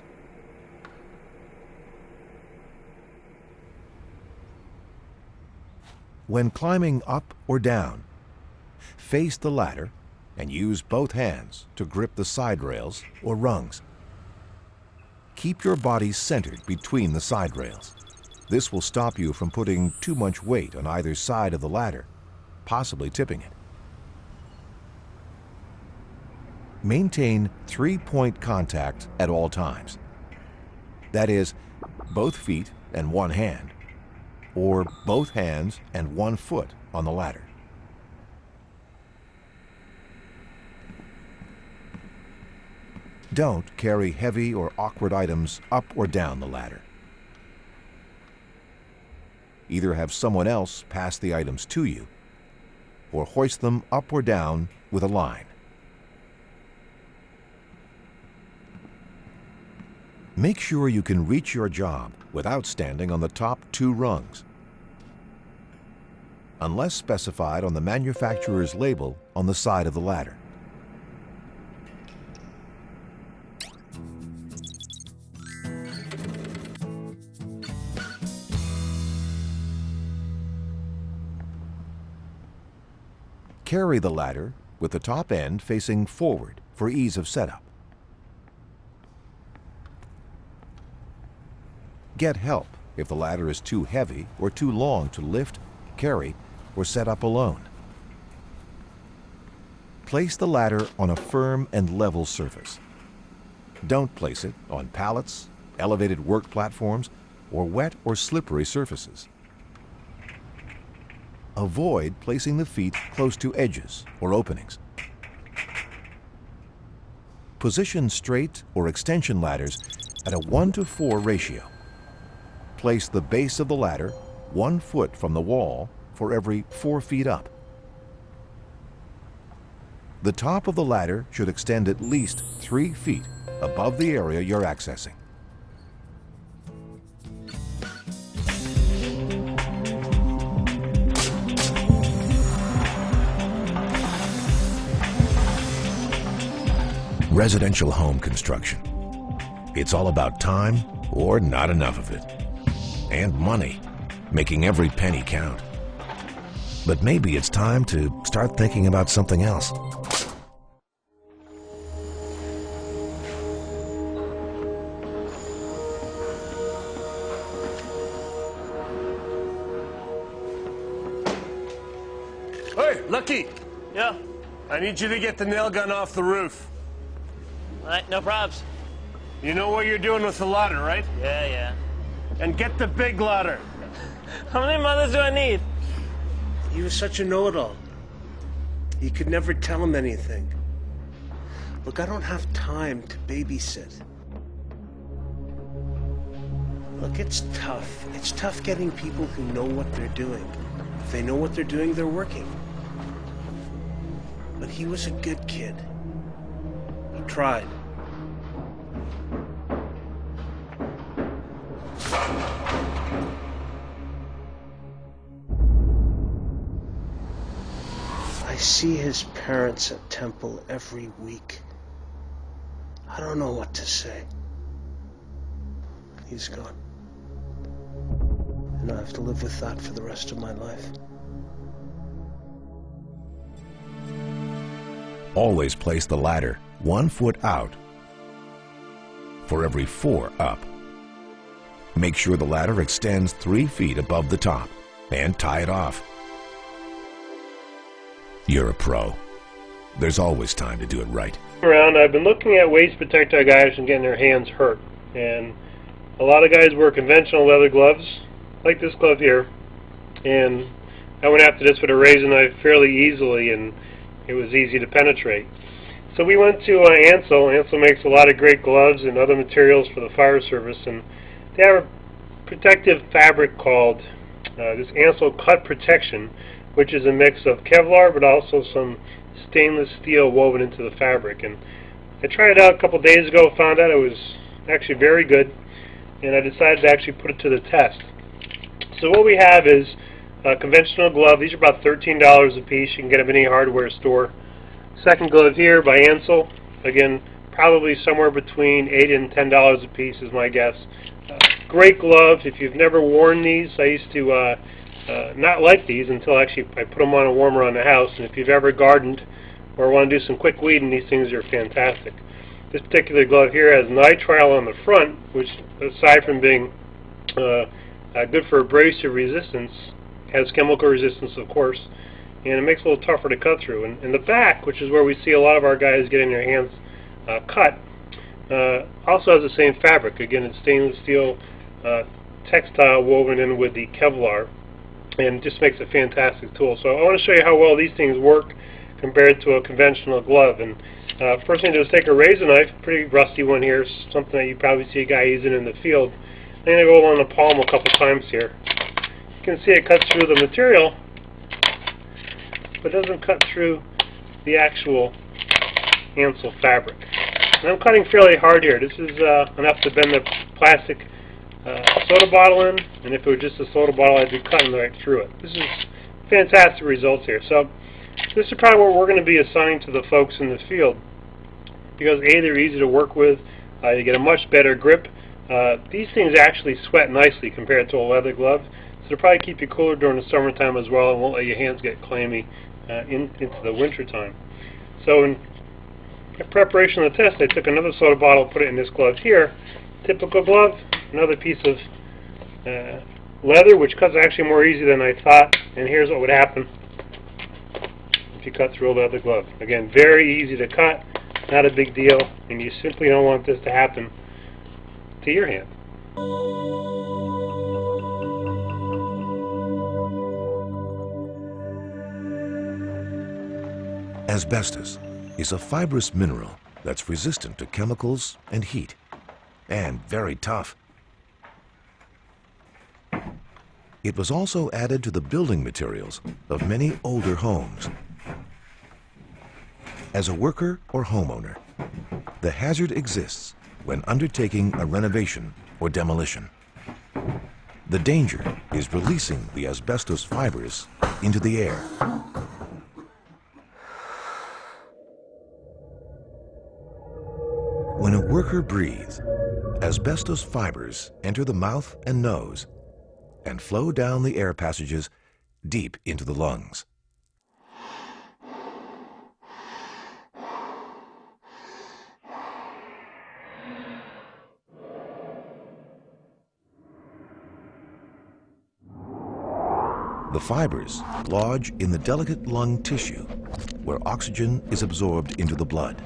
When climbing up or down, face the ladder and use both hands to grip the side rails or rungs. Keep your body centered between the side rails. This will stop you from putting too much weight on either side of the ladder, possibly tipping it. Maintain 3-point contact at all times. That is, both feet and one hand, or both hands and one foot on the ladder. Don't carry heavy or awkward items up or down the ladder. Either have someone else pass the items to you, or hoist them up or down with a line. Make sure you can reach your job without standing on the top 2 rungs, unless specified on the manufacturer's label on the side of the ladder. Carry the ladder with the top end facing forward for ease of setup. Get help if the ladder is too heavy or too long to lift, carry, or set up alone. Place the ladder on a firm and level surface. Don't place it on pallets, elevated work platforms, or wet or slippery surfaces. Avoid placing the feet close to edges or openings. Position straight or extension ladders at a 1:4 ratio. Place the base of the ladder 1 foot from the wall for every 4 feet up. The top of the ladder should extend at least 3 feet above the area you're accessing. Residential home construction. It's all about time or not enough of it. And money, making every penny count. But maybe it's time to start thinking about something else. Hey, Lucky! Yeah? I need you to get the nail gun off the roof. All right, no probs. You know what you're doing with the ladder, right? Yeah, yeah. And get the big ladder. How many mothers do I need? He was such a know-it-all. You could never tell him anything. Look, I don't have time to babysit. Look, it's tough. It's tough getting people who know what they're doing. If they know what they're doing, they're working. But he was a good kid. He tried. I see his parents at temple every week. I don't know what to say. He's gone. And I have to live with that for the rest of my life. Always place the ladder 1 foot out for every 4 up. Make sure the ladder extends 3 feet above the top and tie it off. You're a pro. There's always time to do it right. Around, I've been looking at ways to protect our guys from getting their hands hurt. And a lot of guys wear conventional leather gloves, like this glove here. And I went after this with a razor knife fairly easily, and it was easy to penetrate. So we went to Ansel. Ansel makes a lot of great gloves and other materials for the fire service, and they have a protective fabric called this Ansel Cut Protection, which is a mix of Kevlar but also some stainless steel woven into the fabric. And I tried it out a couple days ago, found out it was actually very good, and I decided to actually put it to the test. So what we have is a conventional glove. These are about $13 a piece. You can get them in any hardware store. Second glove here by Ansel. Again, probably somewhere between $8 and $10 a piece is my guess. Great gloves. If you've never worn these, I used to not like these until actually I put them on a warmer on the house. And if you've ever gardened or want to do some quick weeding, these things are fantastic. This particular glove here has nitrile on the front, which aside from being good for abrasive resistance, has chemical resistance, of course, and it makes it a little tougher to cut through. And the back, which is where we see a lot of our guys getting their hands cut, also has the same fabric. Again, it's stainless steel textile woven in with the Kevlar, and just makes a fantastic tool. So I want to show you how well these things work compared to a conventional glove. And first thing to do is take a razor knife, pretty rusty one here, something that you probably see a guy using in the field. I'm going to go along the palm a couple times here. You can see it cuts through the material, but doesn't cut through the actual Ansel fabric. And I'm cutting fairly hard here. This is enough to bend the plastic soda bottle in, and if it were just a soda bottle, I'd be cutting right through it. This is fantastic results here. So this is probably what we're going to be assigning to the folks in the field, because A, they're easy to work with, you get a much better grip. These things actually sweat nicely compared to a leather glove, so they'll probably keep you cooler during the summertime as well, and won't let your hands get clammy into the winter time. So in preparation of the test, I took another soda bottle, put it in this glove here. Typical glove, another piece of leather, which cuts actually more easy than I thought, and here's what would happen if you cut through a leather glove. Again, very easy to cut, not a big deal, and you simply don't want this to happen to your hand. Asbestos is a fibrous mineral that's resistant to chemicals and heat, and very tough. It was also added to the building materials of many older homes. As a worker or homeowner, the hazard exists when undertaking a renovation or demolition. The danger is releasing the asbestos fibers into the air. When a worker breathes, asbestos fibers enter the mouth and nose and flow down the air passages deep into the lungs. The fibers lodge in the delicate lung tissue, where oxygen is absorbed into the blood.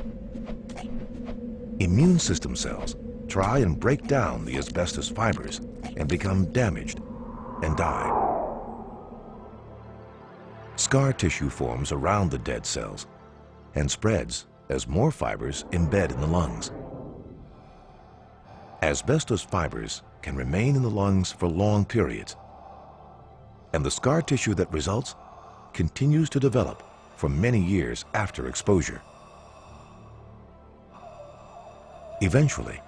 Immune system cells try and break down the asbestos fibers and become damaged and die. Scar tissue forms around the dead cells and spreads as more fibers embed in the lungs. Asbestos fibers can remain in the lungs for long periods, and the scar tissue that results continues to develop for many years after exposure. Eventually,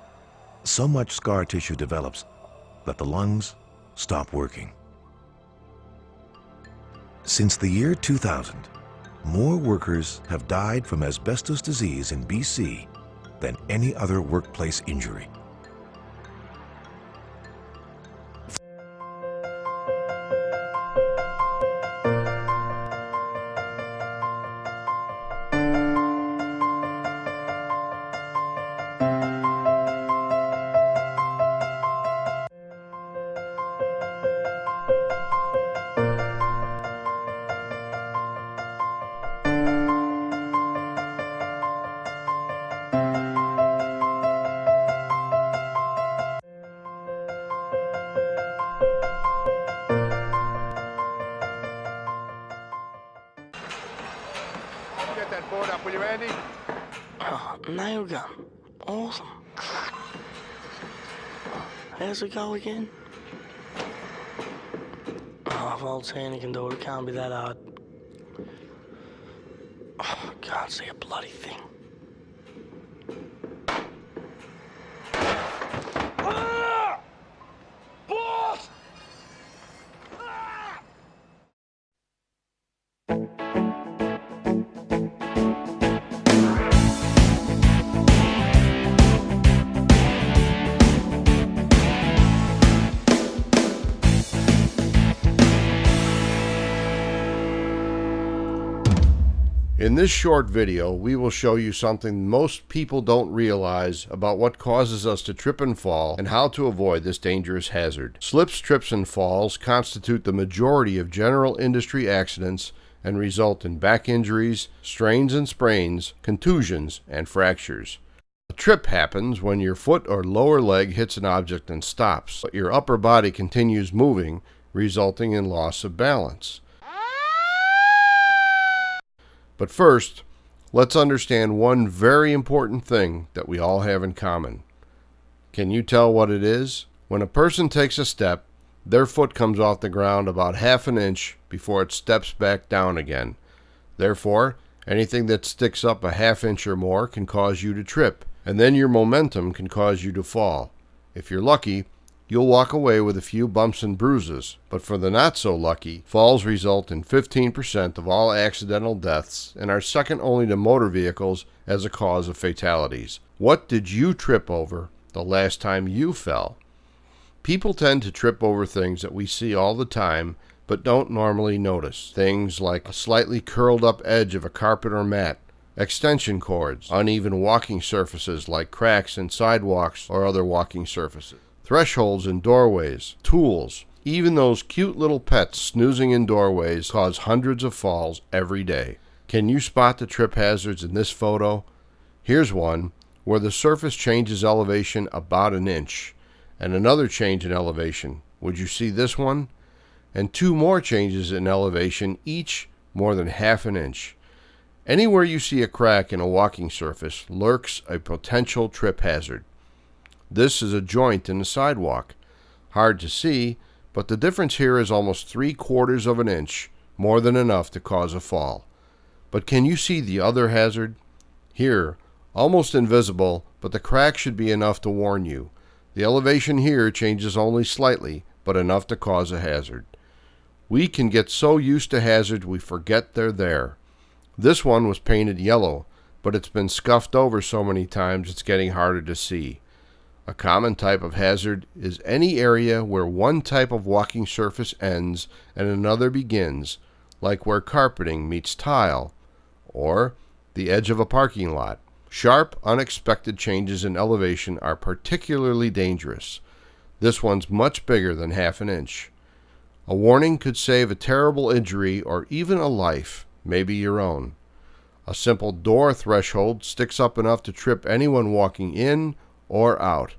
so much scar tissue develops that the lungs stop working. Since the year 2000, more workers have died from asbestos disease in BC than any other workplace injury. Get that board up, will you, Andy? Oh, nail gun. Awesome. How's it go again? Oh, if old Santa can do it, it can't be that hard. Oh, I can't see a bloody thing. In In this short video, we will show you something most people don't realize about what causes us to trip and fall and how to avoid this dangerous hazard. Slips, trips, and falls constitute the majority of general industry accidents and result in back injuries, strains and sprains, contusions, and fractures. A trip happens when your foot or lower leg hits an object and stops, but your upper body continues moving, resulting in loss of balance. But first, let's understand one very important thing that we all have in common. Can you tell what it is? When a person takes a step, their foot comes off the ground about half an inch before it steps back down again. Therefore, anything that sticks up a half inch or more can cause you to trip, and then your momentum can cause you to fall. If you're lucky, you'll walk away with a few bumps and bruises, but for the not so lucky, falls result in 15% of all accidental deaths and are second only to motor vehicles as a cause of fatalities. What did you trip over the last time you fell? People tend to trip over things that we see all the time but don't normally notice. Things like a slightly curled up edge of a carpet or mat, extension cords, uneven walking surfaces like cracks in sidewalks or other walking surfaces, thresholds in doorways, tools, even those cute little pets snoozing in doorways cause hundreds of falls every day. Can you spot the trip hazards in this photo? Here's one where the surface changes elevation about an inch, and another change in elevation. Would you see this one? And two more changes in elevation, each more than half an inch. Anywhere you see a crack in a walking surface lurks a potential trip hazard. This is a joint in the sidewalk. Hard to see, but the difference here is almost 3/4 of an inch, more than enough to cause a fall. But can you see the other hazard? Here, almost invisible, but the crack should be enough to warn you. The elevation here changes only slightly, but enough to cause a hazard. We can get so used to hazards we forget they're there. This one was painted yellow, but it's been scuffed over so many times it's getting harder to see. A common type of hazard is any area where one type of walking surface ends and another begins, like where carpeting meets tile, or the edge of a parking lot. Sharp, unexpected changes in elevation are particularly dangerous. This one's much bigger than half an inch. A warning could save a terrible injury or even a life, maybe your own. A simple door threshold sticks up enough to trip anyone walking in or out.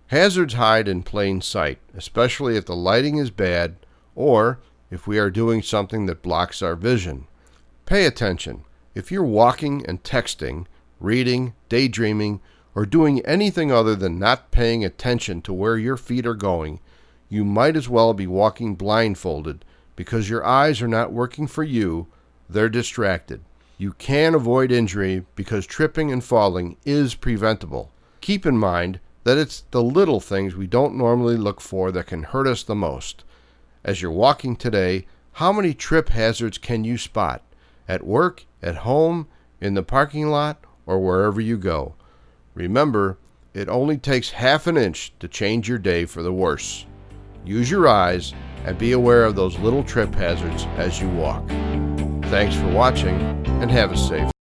Hazards hide in plain sight, especially if the lighting is bad or if we are doing something that blocks our vision. Pay attention. If you're walking and texting, reading, daydreaming, or doing anything other than not paying attention to where your feet are going, you might as well be walking blindfolded because your eyes are not working for you, they're distracted. You can avoid injury because tripping and falling is preventable. Keep in mind that it's the little things we don't normally look for that can hurt us the most. As you're walking today, how many trip hazards can you spot? At work, at home, in the parking lot, or wherever you go. Remember, it only takes half an inch to change your day for the worse. Use your eyes and be aware of those little trip hazards as you walk. Thanks for watching and have a safe.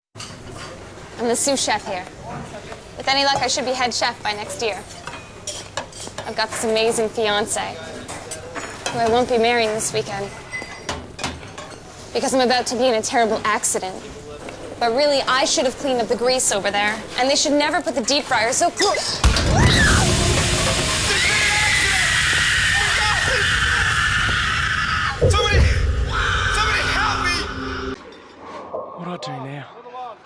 I'm the sous chef here. With any luck, I should be head chef by next year. I've got this amazing fiance, who I won't be marrying this weekend, because I'm about to be in a terrible accident. But really, I should have cleaned up the grease over there, and they should never put the deep fryer so close. Somebody help me! What do I do now?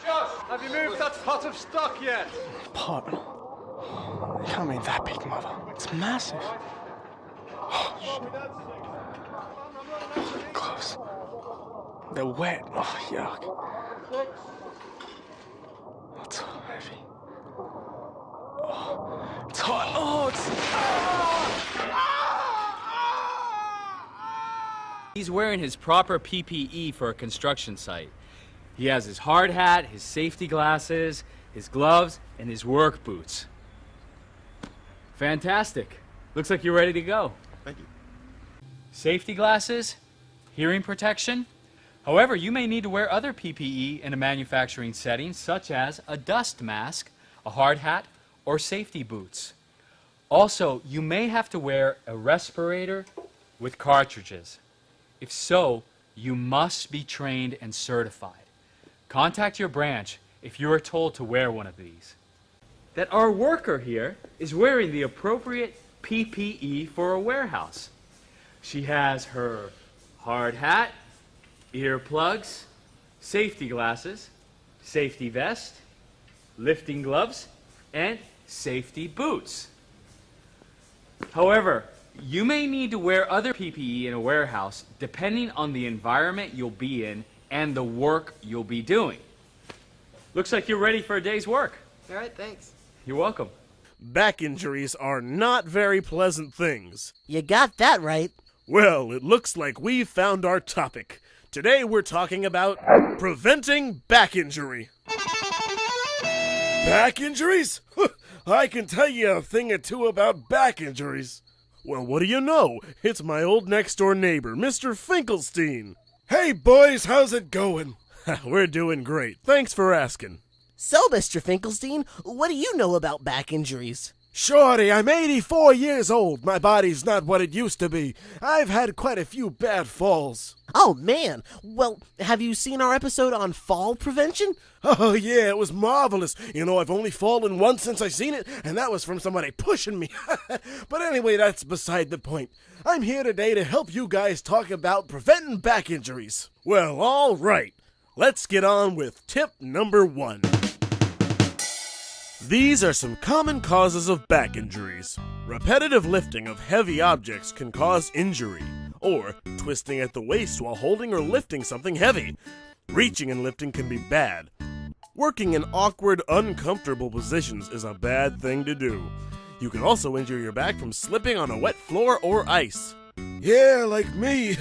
Josh, have you moved that pot of stock yet? Pot? It can't be that big, Mother. It's massive. Oh, shit. Gloves. They're wet. Oh, yuck. It's so heavy. Oh, it's hot. Oh, He's wearing his proper PPE for a construction site. He has his hard hat, his safety glasses, his gloves, and his work boots. Fantastic. Looks like you're ready to go. Thank you. Safety glasses, hearing protection, However, you may need to wear other PPE in a manufacturing setting, such as a dust mask, a hard hat, or safety boots. Also, you may have to wear a respirator with cartridges. If so, you must be trained and certified. Contact your branch if you are told to wear one of these. That our worker here is wearing the appropriate PPE for a warehouse. She has her hard hat, earplugs, safety glasses, safety vest, lifting gloves, and safety boots. However, you may need to wear other PPE in a warehouse depending on the environment you'll be in and the work you'll be doing. Looks like you're ready for a day's work. All right, thanks. You're welcome. Back injuries are not very pleasant things. You got that right. Well, it looks like we've found our topic. Today we're talking about preventing back injury. Back injuries? I can tell you a thing or two about back injuries. Well, what do you know? It's my old next-door neighbor, Mr. Finkelstein. Hey, boys, how's it going? We're doing great. Thanks for asking. So, Mr. Finkelstein, what do you know about back injuries? Shorty, I'm 84 years old. My body's not what it used to be. I've had quite a few bad falls. Oh, man. Well, have you seen our episode on fall prevention? Oh, yeah, it was marvelous. You know, I've only fallen once since I seen it, and that was from somebody pushing me. But anyway, that's beside the point. I'm here today to help you guys talk about preventing back injuries. Well, all right. Let's get on with tip number 1. These are some common causes of back injuries. Repetitive lifting of heavy objects can cause injury, or twisting at the waist while holding or lifting something heavy. Reaching and lifting can be bad. Working in awkward, uncomfortable positions is a bad thing to do. You can also injure your back from slipping on a wet floor or ice. Yeah, like me.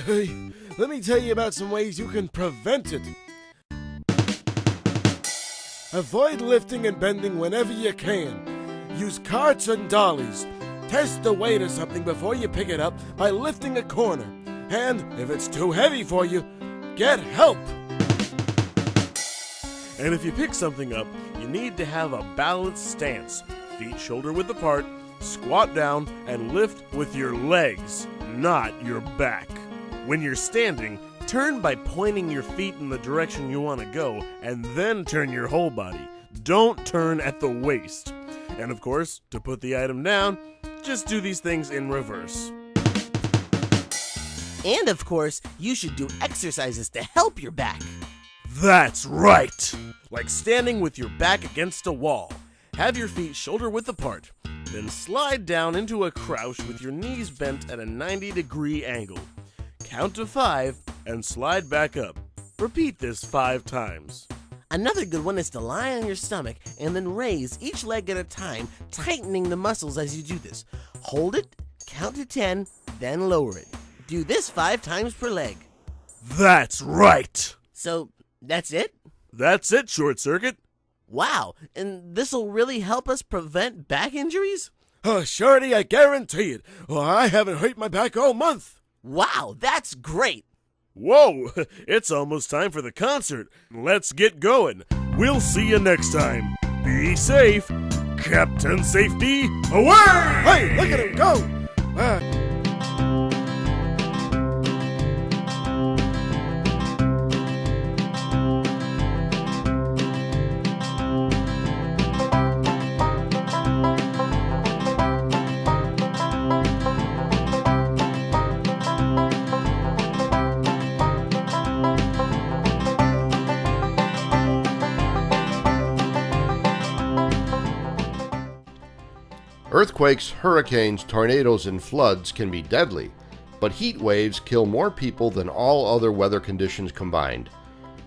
Let me tell you about some ways you can prevent it. Avoid lifting and bending whenever you can. Use carts and dollies. Test the weight of something before you pick it up by lifting a corner. And if it's too heavy for you, get help. And if you pick something up, you need to have a balanced stance. Feet shoulder width apart, squat down, and lift with your legs, not your back. When you're standing, turn by pointing your feet in the direction you want to go, and then turn your whole body. Don't turn at the waist. And of course, to put the item down, just do these things in reverse. And of course, you should do exercises to help your back. That's right! Like standing with your back against a wall. Have your feet shoulder width apart. Then slide down into a crouch with your knees bent at a 90-degree angle. Count to 5 and slide back up. Repeat this 5 times. Another good one is to lie on your stomach and then raise each leg at a time, tightening the muscles as you do this. Hold it, count to 10, then lower it. Do this 5 times per leg. That's right! So, that's it? That's it, Short Circuit. Wow, and this'll really help us prevent back injuries? Oh, Shorty, I guarantee it. Well, I haven't hurt my back all month. Wow, that's great. Whoa, it's almost time for the concert. Let's get going. We'll see you next time. Be safe. Captain Safety, away! Hey, look at him go! Earthquakes, hurricanes, tornadoes, and floods can be deadly, but heat waves kill more people than all other weather conditions combined.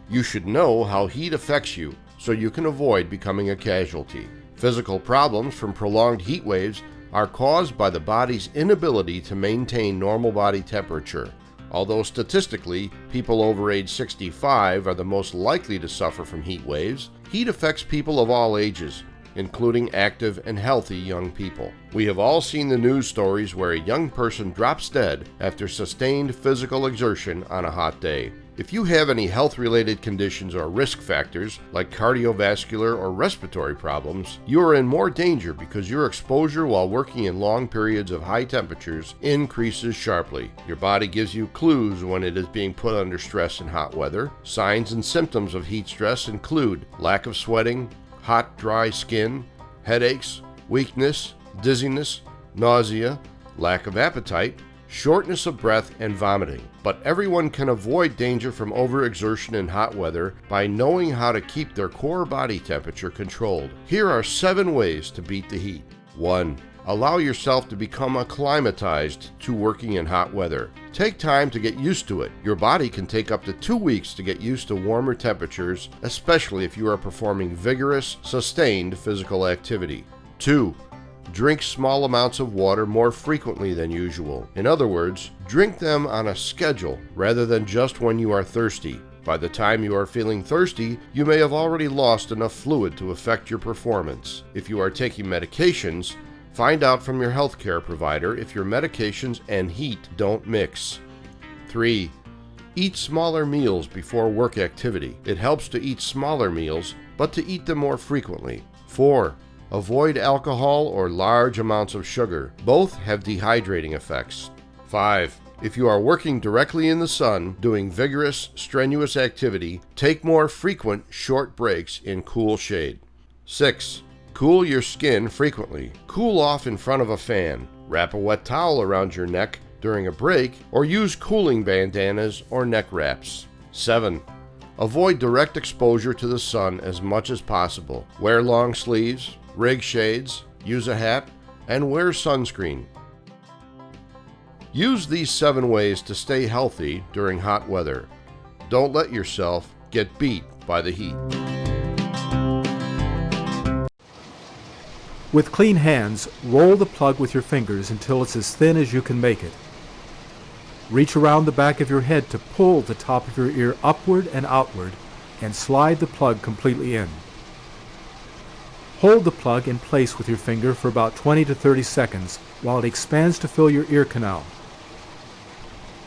You should know how heat affects you so you can avoid becoming a casualty. Physical problems from prolonged heat waves are caused by the body's inability to maintain normal body temperature. Although statistically, people over age 65 are the most likely to suffer from heat waves, heat affects people of all ages, including active and healthy young people. We have all seen the news stories where a young person drops dead after sustained physical exertion on a hot day. If you have any health-related conditions or risk factors, like cardiovascular or respiratory problems, you are in more danger because your exposure while working in long periods of high temperatures increases sharply. Your body gives you clues when it is being put under stress in hot weather. Signs and symptoms of heat stress include lack of sweating, hot, dry skin, headaches, weakness, dizziness, nausea, lack of appetite, shortness of breath, and vomiting. But everyone can avoid danger from overexertion in hot weather by knowing how to keep their core body temperature controlled. Here are 7 ways to beat the heat. 1. Allow yourself to become acclimatized to working in hot weather. Take time to get used to it. Your body can take up to 2 weeks to get used to warmer temperatures, especially if you are performing vigorous, sustained physical activity. 2. Drink small amounts of water more frequently than usual. In other words, drink them on a schedule rather than just when you are thirsty. By the time you are feeling thirsty, you may have already lost enough fluid to affect your performance. If you are taking medications, find out from your healthcare provider if your medications and heat don't mix. 3. Eat smaller meals before work activity. It helps to eat smaller meals, but to eat them more frequently. 4. Avoid alcohol or large amounts of sugar. Both have dehydrating effects. 5. If you are working directly in the sun, doing vigorous, strenuous activity, take more frequent, short breaks in cool shade. 6. Cool your skin frequently. Cool off in front of a fan. Wrap a wet towel around your neck during a break, or use cooling bandanas or neck wraps. 7. Avoid direct exposure to the sun as much as possible. Wear long sleeves, rig shades, use a hat, and wear sunscreen. Use these 7 ways to stay healthy during hot weather. Don't let yourself get beat by the heat. With clean hands, roll the plug with your fingers until it's as thin as you can make it. Reach around the back of your head to pull the top of your ear upward and outward and slide the plug completely in. Hold the plug in place with your finger for about 20 to 30 seconds while it expands to fill your ear canal.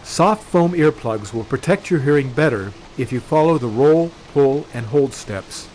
Soft foam earplugs will protect your hearing better if you follow the roll, pull, and hold steps.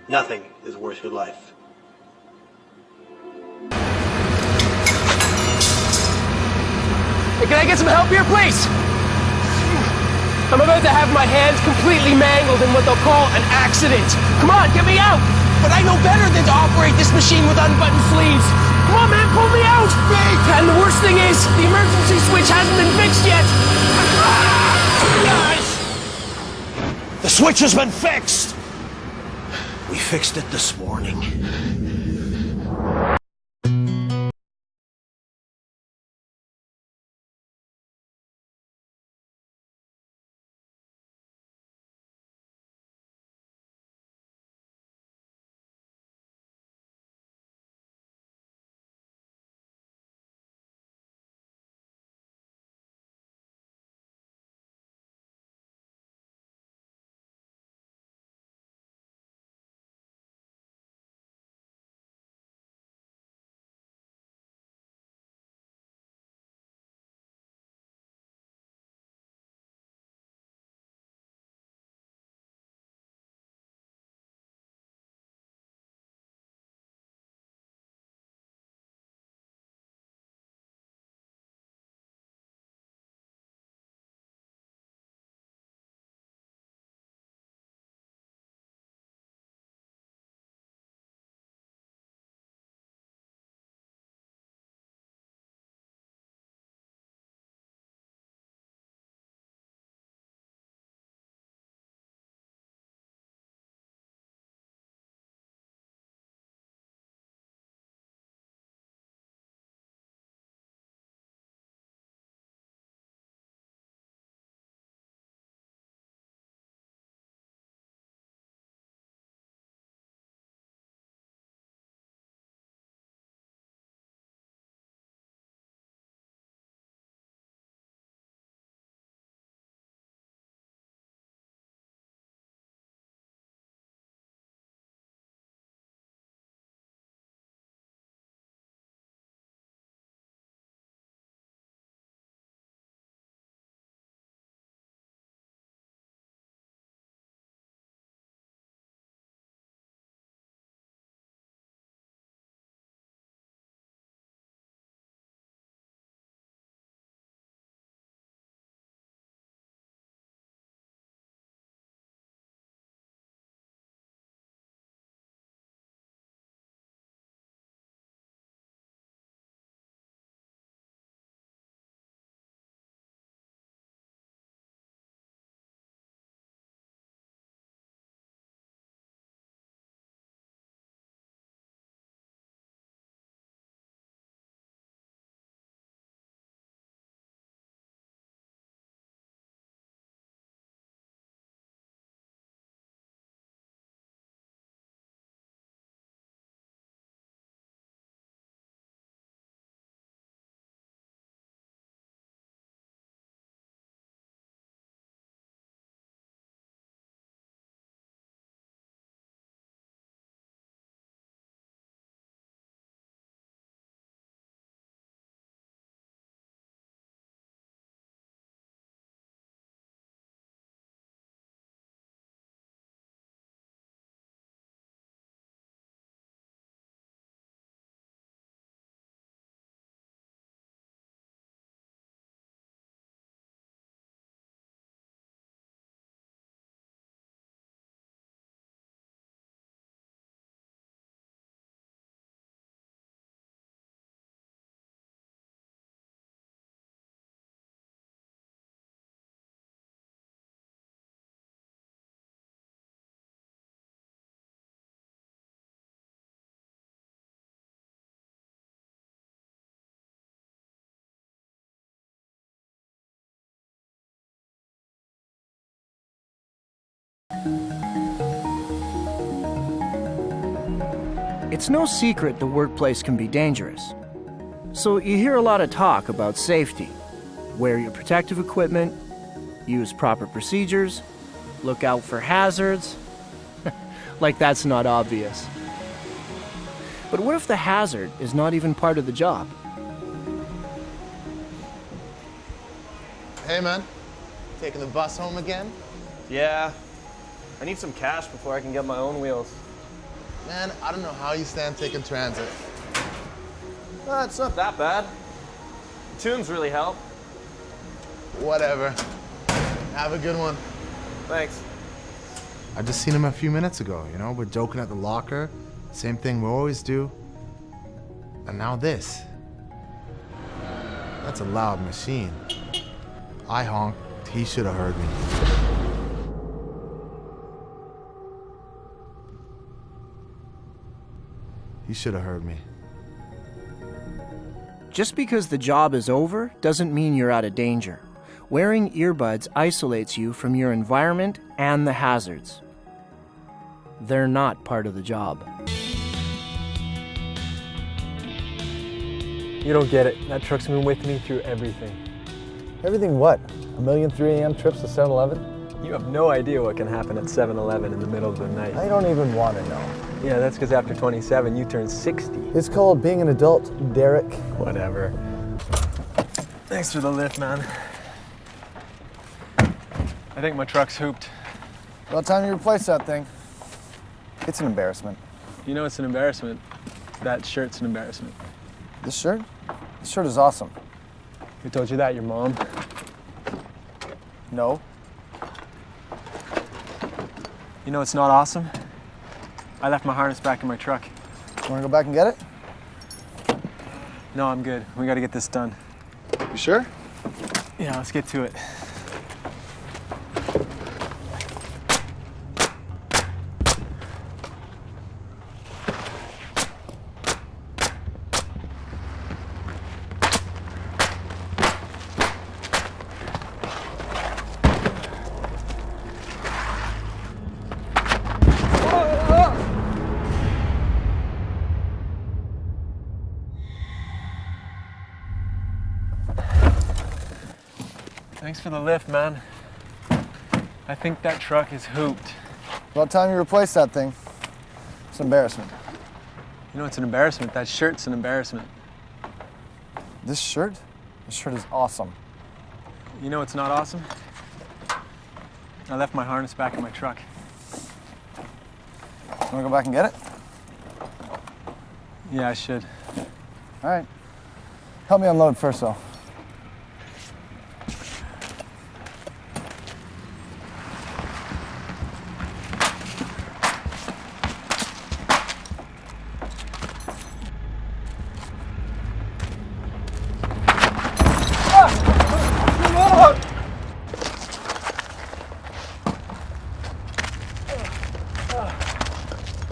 Nothing is worth your life. Hey, can I get some help here, please? I'm about to have my hands completely mangled in what they'll call an accident. Come on, get me out! But I know better than to operate this machine with unbuttoned sleeves. Come on, man, pull me out! And the worst thing is, the emergency switch hasn't been fixed yet. Guys! The switch has been fixed! We fixed it this morning. It's no secret the workplace can be dangerous. So you hear a lot of talk about safety. Wear your protective equipment, use proper procedures, look out for hazards. Like that's not obvious. But what if the hazard is not even part of the job? Hey man, taking the bus home again? Yeah. I need some cash before I can get my own wheels. Man, I don't know how you stand taking transit. It's not that bad. The tunes really help. Whatever. Have a good one. Thanks. I just seen him a few minutes ago, you know? We're joking at the locker. Same thing we always do. And now this. That's a loud machine. I honked. He should have heard me. He should have heard me. Just because the job is over doesn't mean you're out of danger. Wearing earbuds isolates you from your environment and the hazards. They're not part of the job. You don't get it. That truck's been with me through everything. Everything what? 1,000,003 a.m. trips to 7-Eleven? You have no idea what can happen at 7-Eleven in the middle of the night. I don't even want to know. Yeah, that's because after 27, you turn 60. It's called being an adult, Derek. Whatever. Thanks for the lift, man. I think my truck's hooped. About time you replace that thing. It's an embarrassment. You know it's an embarrassment. That shirt's an embarrassment. This shirt? This shirt is awesome. Who told you that, your mom? No. You know it's not awesome? I left my harness back in my truck. You want to go back and get it? No, I'm good. We got to get this done. You sure? Yeah, let's get to it. Thanks for the lift, man. I think that truck is hooped. About time you replace that thing. It's an embarrassment. You know it's an embarrassment. That shirt's an embarrassment. This shirt? This shirt is awesome. You know it's not awesome? I left my harness back in my truck. You want to go back and get it? Yeah, I should. All right. Help me unload first, though.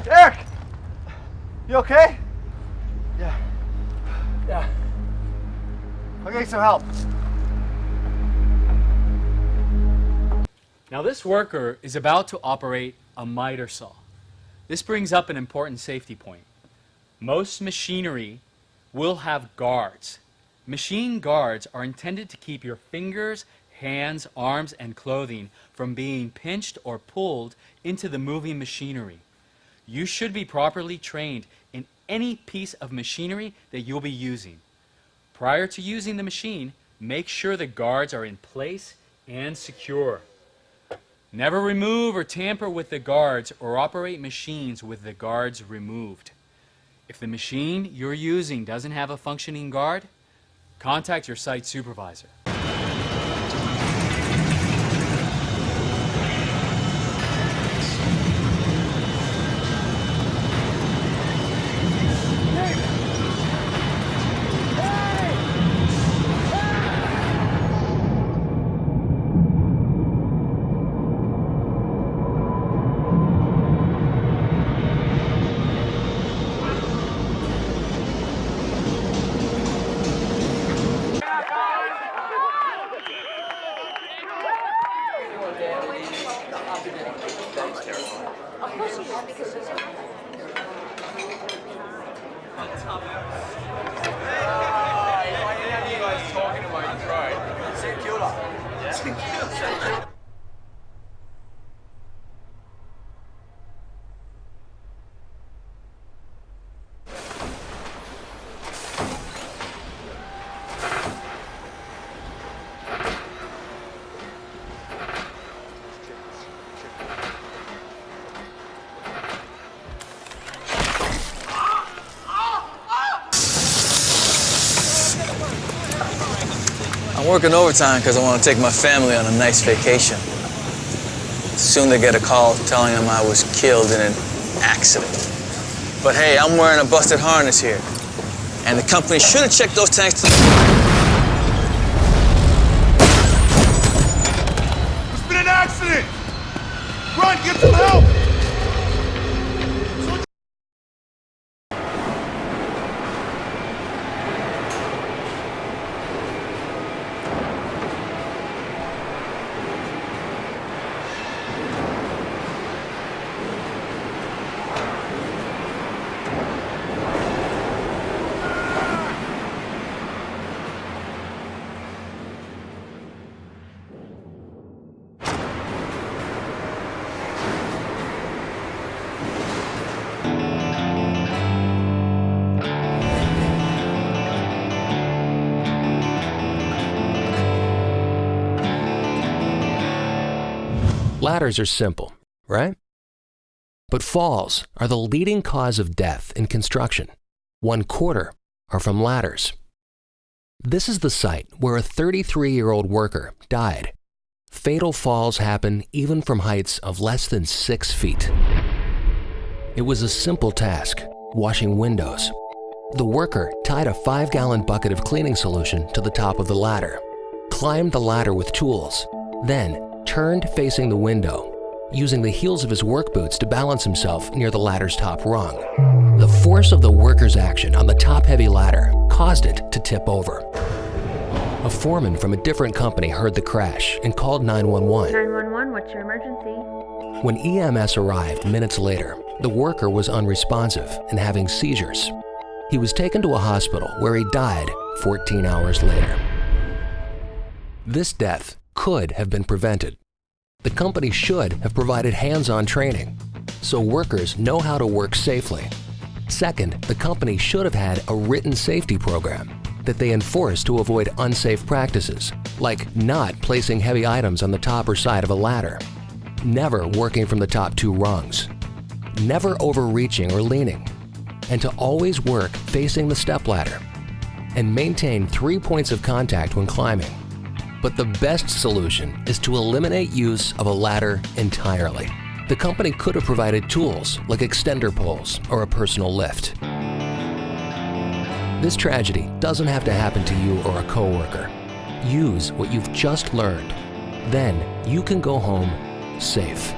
Derek! You okay? Yeah. Yeah. I'll get you some help. Now this worker is about to operate a miter saw. This brings up an important safety point. Most machinery will have guards. Machine guards are intended to keep your fingers, hands, arms, and clothing from being pinched or pulled into the moving machinery. You should be properly trained in any piece of machinery that you'll be using. Prior to using the machine, make sure the guards are in place and secure. Never remove or tamper with the guards or operate machines with the guards removed. If the machine you're using doesn't have a functioning guard, contact your site supervisor. I'm working overtime because I want to take my family on a nice vacation. Soon they get a call telling them I was killed in an accident. But hey, I'm wearing a busted harness here. And the company should have checked those tanks to the... There's been an accident! Run, get some help! Ladders are simple, right? But falls are the leading cause of death in construction. 1/4 are from ladders. This is the site where a 33-year-old worker died. Fatal falls happen even from heights of less than 6 feet. It was a simple task, washing windows. The worker tied a 5-gallon bucket of cleaning solution to the top of the ladder, climbed the ladder with tools, then turned facing the window, using the heels of his work boots to balance himself near the ladder's top rung. The force of the worker's action on the top-heavy ladder caused it to tip over. A foreman from a different company heard the crash and called 911. 911, what's your emergency? When EMS arrived minutes later, the worker was unresponsive and having seizures. He was taken to a hospital where he died 14 hours later. This death could have been prevented. The company should have provided hands-on training, so workers know how to work safely. Second, the company should have had a written safety program that they enforce to avoid unsafe practices, like not placing heavy items on the top or side of a ladder, never working from the top 2 rungs, never overreaching or leaning, and to always work facing the stepladder, and maintain 3 points of contact when climbing. But the best solution is to eliminate use of a ladder entirely. The company could have provided tools like extender poles or a personal lift. This tragedy doesn't have to happen to you or a coworker. Use what you've just learned. Then you can go home safe.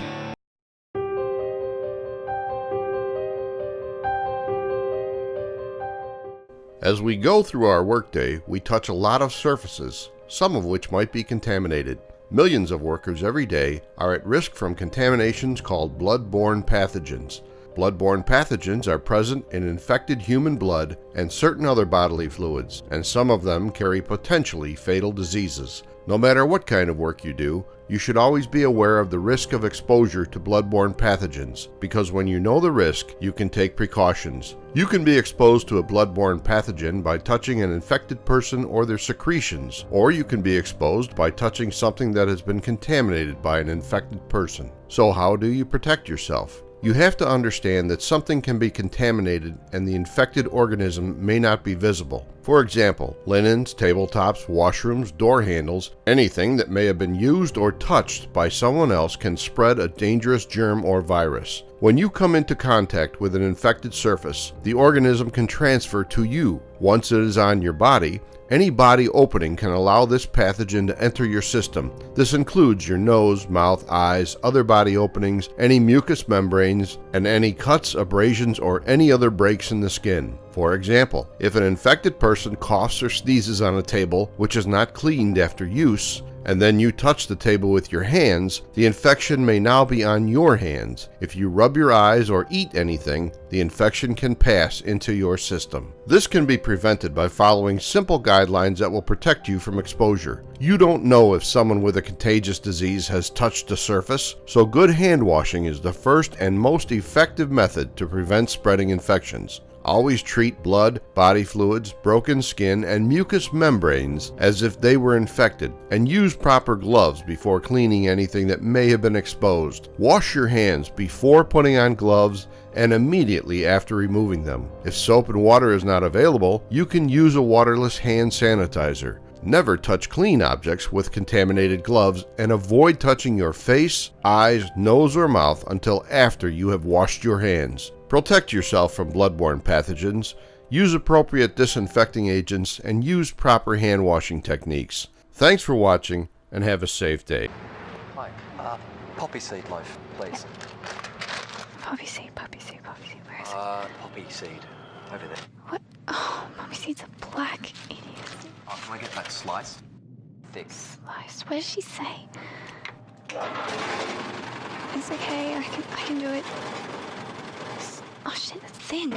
As we go through our workday, we touch a lot of surfaces, some of which might be contaminated. Millions of workers every day are at risk from contaminations called blood-borne pathogens. Blood-borne pathogens are present in infected human blood and certain other bodily fluids, and some of them carry potentially fatal diseases. No matter what kind of work you do, you should always be aware of the risk of exposure to blood-borne pathogens, because when you know the risk, you can take precautions. You can be exposed to a blood-borne pathogen by touching an infected person or their secretions, or you can be exposed by touching something that has been contaminated by an infected person. So how do you protect yourself? You have to understand that something can be contaminated and the infected organism may not be visible. For example, linens, tabletops, washrooms, door handles, anything that may have been used or touched by someone else can spread a dangerous germ or virus. When you come into contact with an infected surface, the organism can transfer to you. Once it is on your body, any body opening can allow this pathogen to enter your system. This includes your nose, mouth, eyes, other body openings, any mucous membranes, and any cuts, abrasions, or any other breaks in the skin. For example, if an infected person coughs or sneezes on a table which is not cleaned after use, and then you touch the table with your hands, the infection may now be on your hands. If you rub your eyes or eat anything, the infection can pass into your system. This can be prevented by following simple guidelines that will protect you from exposure. You don't know if someone with a contagious disease has touched the surface, so good hand washing is the first and most effective method to prevent spreading infections. Always treat blood, body fluids, broken skin, and mucous membranes as if they were infected, and use proper gloves before cleaning anything that may have been exposed. Wash your hands before putting on gloves and immediately after removing them. If soap and water is not available, you can use a waterless hand sanitizer. Never touch clean objects with contaminated gloves, and avoid touching your face, eyes, nose, or mouth until after you have washed your hands. Protect yourself from bloodborne pathogens, use appropriate disinfecting agents, and use proper hand washing techniques. Thanks for watching, and have a safe day. Hi, poppy seed loaf, please. Poppy seed, poppy seed, poppy seed. Where is it? Poppy seed, over there. What? Oh, poppy seeds are black. Idiot. Oh, can I get that sliced? Thick. Sliced. What did she say? It's okay. I can do it. Oh shit, that's thin.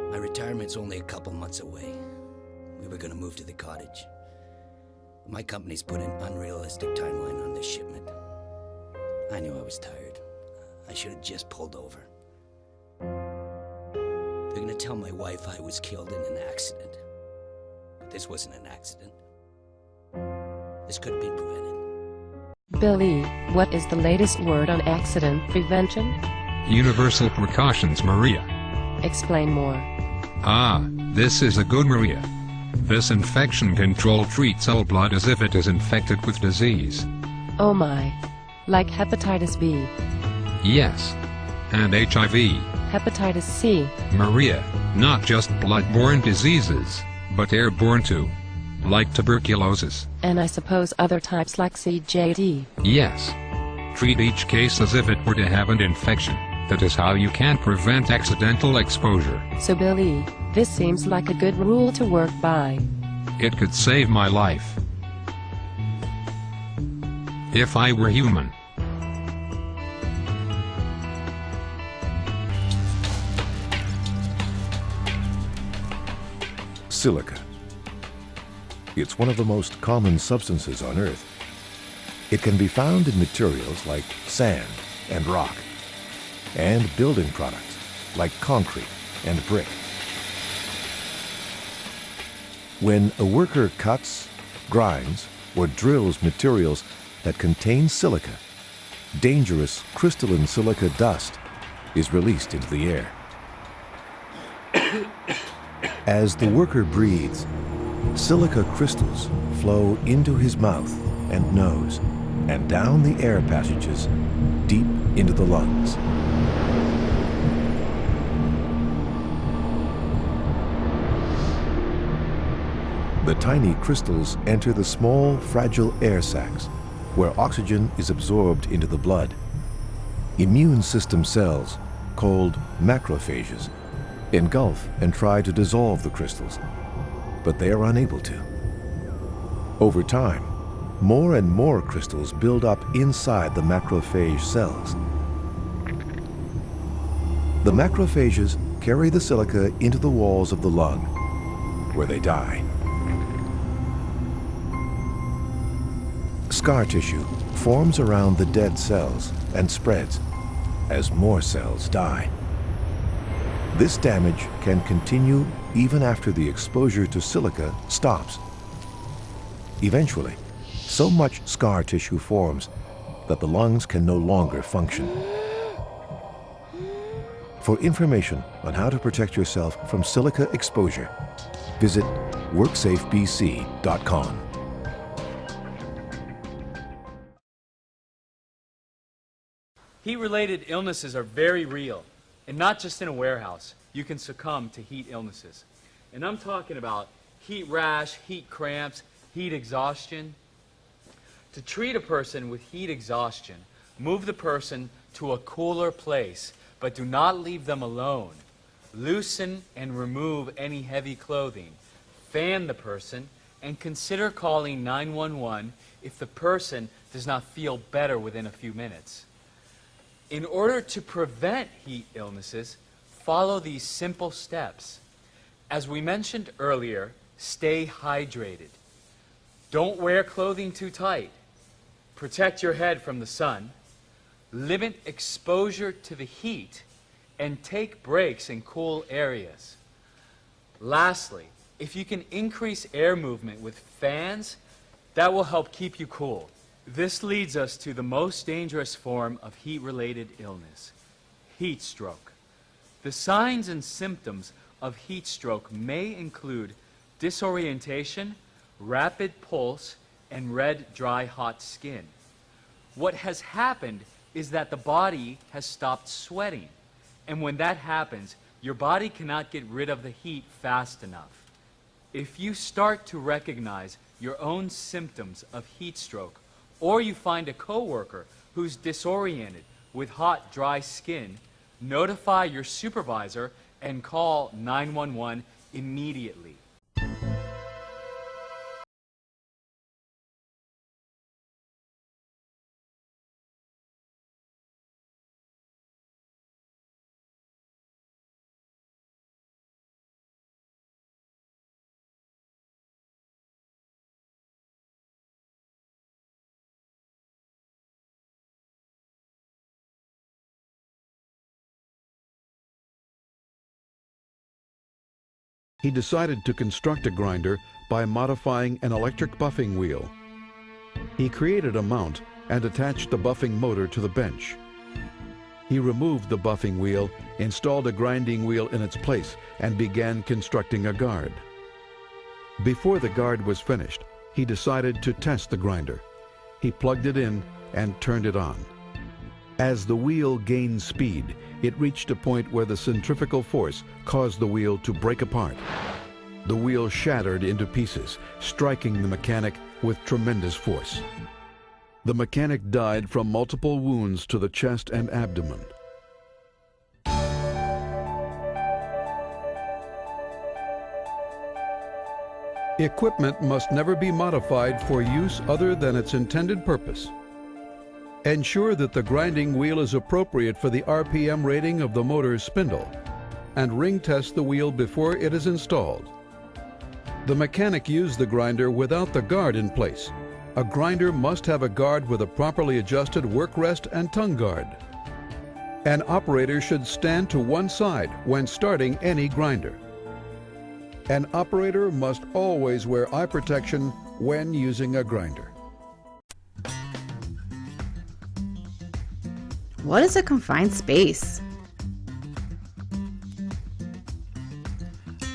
My retirement's only a couple months away. We were gonna move to the cottage. My company's put an unrealistic timeline on this shipment. I knew I was tired. I should have just pulled over. They're gonna tell my wife I was killed in an accident. But this wasn't an accident. This could have been prevented. Billy, what is the latest word on accident prevention? Universal precautions, Maria. Explain more. This is a good Maria. This infection control treats all blood as if it is infected with disease. Oh my. Like hepatitis B. Yes. And HIV. Hepatitis C. Maria, not just blood-borne diseases, but airborne too. Like tuberculosis. And I suppose other types like CJD. Yes. Treat each case as if it were to have an infection. That is how you can prevent accidental exposure. So Billy, this seems like a good rule to work by. It could save my life. If I were human. Silica. It's one of the most common substances on Earth. It can be found in materials like sand and rock, and building products like concrete and brick. When a worker cuts, grinds, or drills materials that contain silica, dangerous crystalline silica dust is released into the air. As the worker breathes, silica crystals flow into his mouth and nose and down the air passages deep into the lungs. The tiny crystals enter the small, fragile air sacs, where oxygen is absorbed into the blood. Immune system cells, called macrophages, engulf and try to dissolve the crystals, but they are unable to. Over time, more and more crystals build up inside the macrophage cells. The macrophages carry the silica into the walls of the lung, where they die. Scar tissue forms around the dead cells and spreads as more cells die. This damage can continue even after the exposure to silica stops. Eventually, so much scar tissue forms that the lungs can no longer function. For information on how to protect yourself from silica exposure, visit WorksafeBC.com. Heat-related illnesses are very real, and not just in a warehouse. You can succumb to heat illnesses. And I'm talking about heat rash, heat cramps, heat exhaustion. To treat a person with heat exhaustion, move the person to a cooler place, but do not leave them alone. Loosen and remove any heavy clothing. Fan the person and consider calling 911 if the person does not feel better within a few minutes. In order to prevent heat illnesses, follow these simple steps. As we mentioned earlier, stay hydrated. Don't wear clothing too tight. Protect your head from the sun. Limit exposure to the heat and take breaks in cool areas. Lastly, if you can increase air movement with fans, that will help keep you cool. This leads us to the most dangerous form of heat-related illness, heat stroke. The signs and symptoms of heat stroke may include disorientation, rapid pulse, and red, dry, hot skin. What has happened is that the body has stopped sweating, and when that happens, your body cannot get rid of the heat fast enough. If you start to recognize your own symptoms of heat stroke, or you find a coworker who's disoriented with hot, dry skin, notify your supervisor and call 911 immediately. He decided to construct a grinder by modifying an electric buffing wheel. He created a mount and attached the buffing motor to the bench. He removed the buffing wheel, installed a grinding wheel in its place, and began constructing a guard. Before the guard was finished, he decided to test the grinder. He plugged it in and turned it on. As the wheel gained speed, it reached a point where the centrifugal force caused the wheel to break apart. The wheel shattered into pieces, striking the mechanic with tremendous force. The mechanic died from multiple wounds to the chest and abdomen. Equipment must never be modified for use other than its intended purpose. Ensure that the grinding wheel is appropriate for the RPM rating of the motor's spindle, and ring test the wheel before it is installed. The mechanic used the grinder without the guard in place. A grinder must have a guard with a properly adjusted work rest and tongue guard. An operator should stand to one side when starting any grinder. An operator must always wear eye protection when using a grinder. What is a confined space?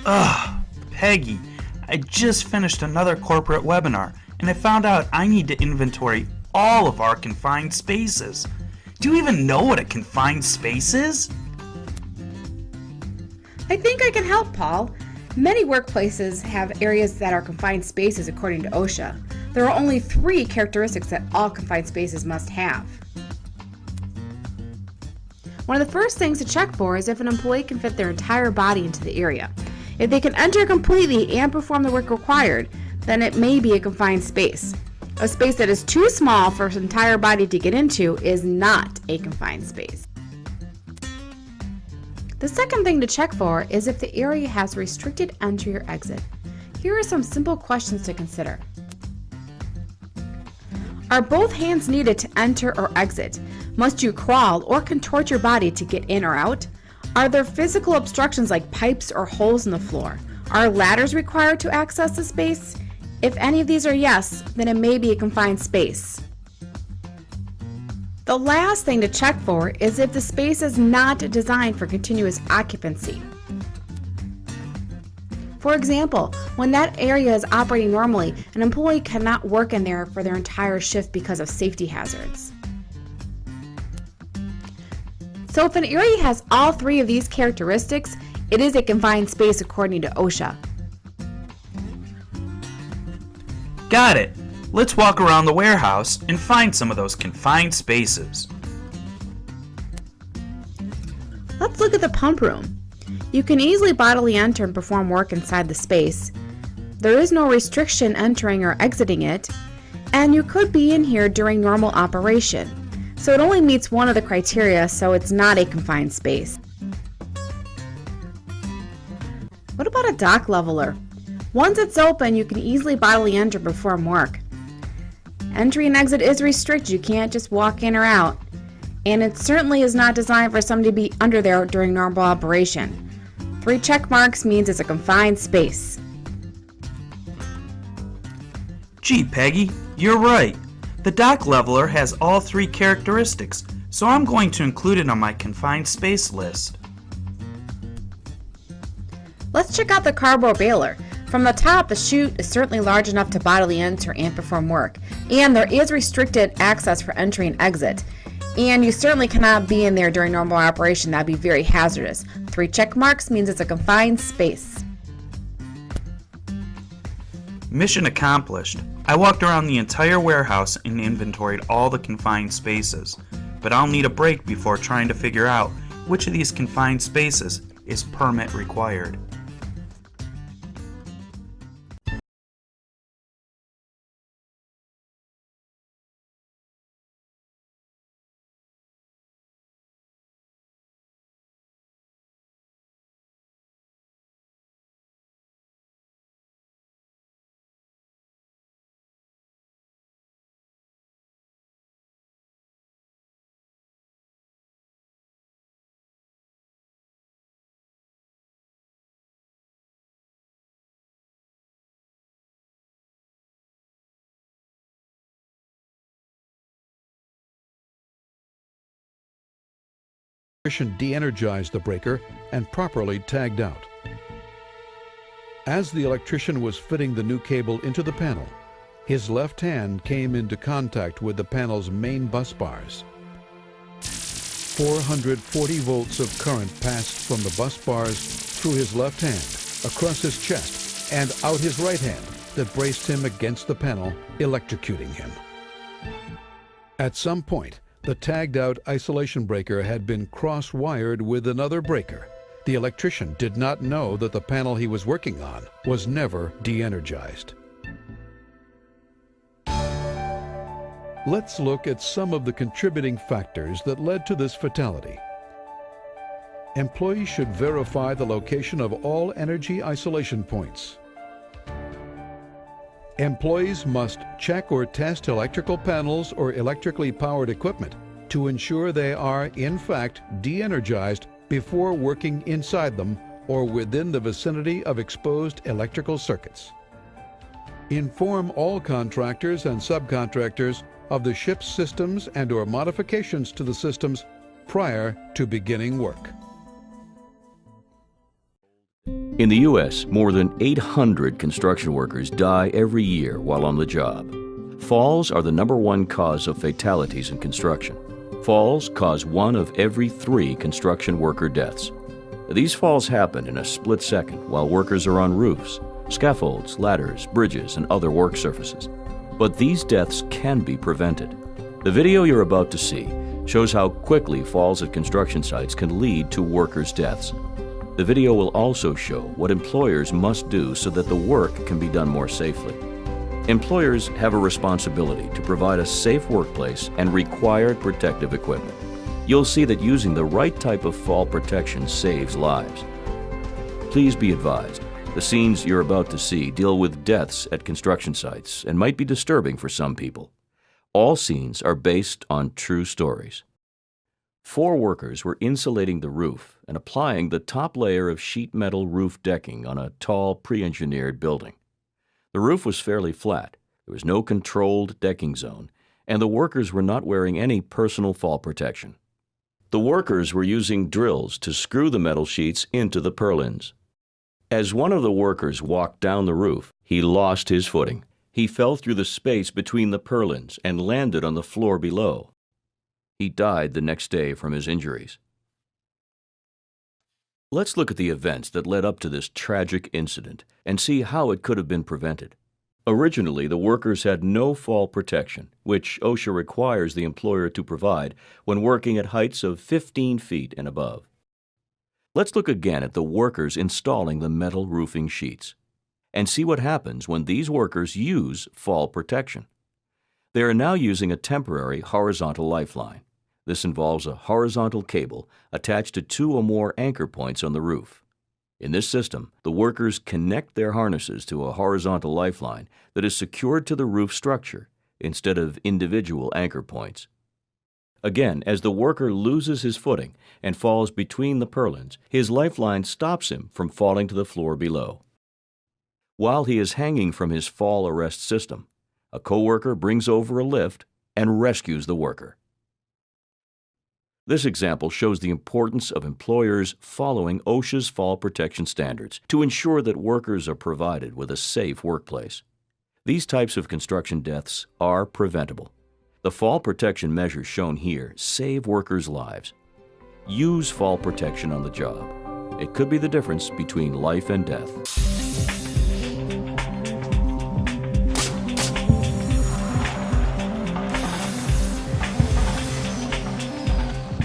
Ugh, Peggy, I just finished another corporate webinar and I found out I need to inventory all of our confined spaces. Do you even know what a confined space is? I think I can help, Paul. Many workplaces have areas that are confined spaces according to OSHA. There are only 3 characteristics that all confined spaces must have. One of the first things to check for is if an employee can fit their entire body into the area. If they can enter completely and perform the work required, then it may be a confined space. A space that is too small for an entire body to get into is not a confined space. The second thing to check for is if the area has restricted entry or exit. Here are some simple questions to consider. Are both hands needed to enter or exit? Must you crawl or contort your body to get in or out? Are there physical obstructions like pipes or holes in the floor? Are ladders required to access the space? If any of these are yes, then it may be a confined space. The last thing to check for is if the space is not designed for continuous occupancy. For example, when that area is operating normally, an employee cannot work in there for their entire shift because of safety hazards. So if an area has all 3 of these characteristics, it is a confined space according to OSHA. Got it. Let's walk around the warehouse and find some of those confined spaces. Let's look at the pump room. You can easily bodily enter and perform work inside the space. There is no restriction entering or exiting it, and you could be in here during normal operation. So it only meets one of the criteria, so it's not a confined space. What about a dock leveler? Once it's open, you can easily bodily enter and perform work. Entry and exit is restricted. You can't just walk in or out. And it certainly is not designed for somebody to be under there during normal operation. 3 check marks means it's a confined space. Gee, Peggy, you're right. The dock leveler has all 3 characteristics, so I'm going to include it on my confined space list. Let's check out the cardboard baler. From the top, the chute is certainly large enough to bodily enter and perform work. And there is restricted access for entry and exit. And you certainly cannot be in there during normal operation. That would be very hazardous. 3 check marks means it's a confined space. Mission accomplished. I walked around the entire warehouse and inventoried all the confined spaces. But I'll need a break before trying to figure out which of these confined spaces is permit required. De-energized the breaker and properly tagged out. As the electrician was fitting the new cable into the panel, his left hand came into contact with the panel's main bus bars. 440 volts of current passed from the bus bars through his left hand, across his chest, and out his right hand that braced him against the panel, electrocuting him. At some point, the tagged-out isolation breaker had been cross-wired with another breaker. The electrician did not know that the panel he was working on was never de-energized. Let's look at some of the contributing factors that led to this fatality. Employees should verify the location of all energy isolation points. Employees must check or test electrical panels or electrically powered equipment to ensure they are, in fact, de-energized before working inside them or within the vicinity of exposed electrical circuits. Inform all contractors and subcontractors of the ship's systems and/or modifications to the systems prior to beginning work. In the U.S., more than 800 construction workers die every year while on the job. Falls are the #1 cause of fatalities in construction. Falls cause 1 of every 3 construction worker deaths. These falls happen in a split second while workers are on roofs, scaffolds, ladders, bridges, and other work surfaces. But these deaths can be prevented. The video you're about to see shows how quickly falls at construction sites can lead to workers' deaths. The video will also show what employers must do so that the work can be done more safely. Employers have a responsibility to provide a safe workplace and required protective equipment. You'll see that using the right type of fall protection saves lives. Please be advised, the scenes you're about to see deal with deaths at construction sites and might be disturbing for some people. All scenes are based on true stories. 4 workers were insulating the roof and applying the top layer of sheet metal roof decking on a tall, pre-engineered building. The roof was fairly flat, there was no controlled decking zone, and the workers were not wearing any personal fall protection. The workers were using drills to screw the metal sheets into the purlins. As one of the workers walked down the roof, he lost his footing. He fell through the space between the purlins and landed on the floor below. He died the next day from his injuries. Let's look at the events that led up to this tragic incident and see how it could have been prevented. Originally, the workers had no fall protection, which OSHA requires the employer to provide when working at heights of 15 feet and above. Let's look again at the workers installing the metal roofing sheets and see what happens when these workers use fall protection. They are now using a temporary horizontal lifeline. This involves a horizontal cable attached to 2 or more anchor points on the roof. In this system, the workers connect their harnesses to a horizontal lifeline that is secured to the roof structure instead of individual anchor points. Again, as the worker loses his footing and falls between the purlins, his lifeline stops him from falling to the floor below. While he is hanging from his fall arrest system, a coworker brings over a lift and rescues the worker. This example shows the importance of employers following OSHA's fall protection standards to ensure that workers are provided with a safe workplace. These types of construction deaths are preventable. The fall protection measures shown here save workers' lives. Use fall protection on the job. It could be the difference between life and death.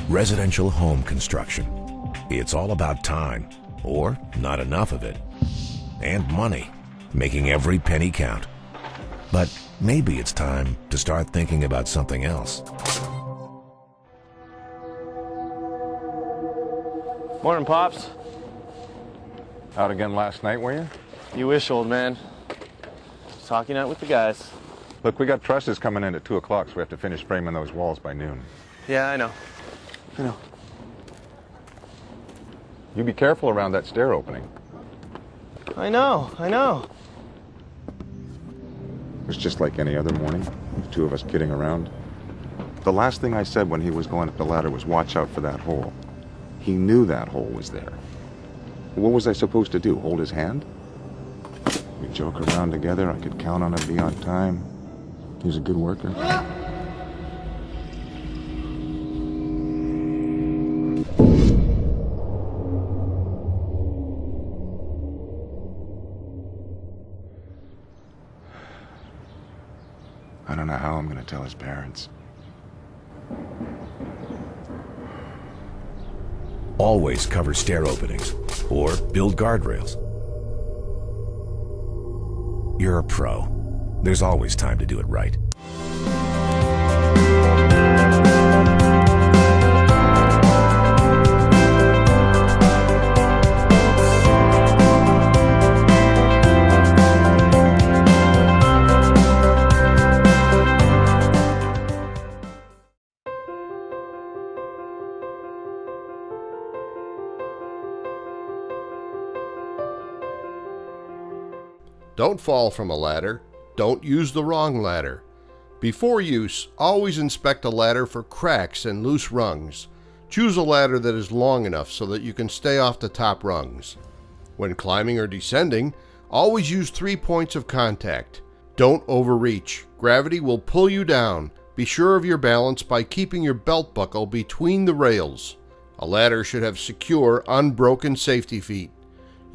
Residential home construction. It's all about time, or not enough of it, and money, making every penny count. But maybe it's time to start thinking about something else. Morning, Pops. Out again last night, were you? You wish, old man. Just talking out with the guys. Look, we got trusses coming in at 2 o'clock, so we have to finish framing those walls by noon. Yeah, I know. You be careful around that stair opening. I know. It was just like any other morning, the 2 of us kidding around. The last thing I said when he was going up the ladder was watch out for that hole. He knew that hole was there. What was I supposed to do, hold his hand? We joke around together, I could count on him to be on time. He was a good worker. I don't know how I'm going to tell his parents. Always cover stair openings or build guardrails. You're a pro. There's always time to do it right. Don't fall from a ladder. Don't use the wrong ladder. Before use, always inspect a ladder for cracks and loose rungs. Choose a ladder that is long enough so that you can stay off the top rungs. When climbing or descending, always use 3 points of contact. Don't overreach. Gravity will pull you down. Be sure of your balance by keeping your belt buckle between the rails. A ladder should have secure, unbroken safety feet.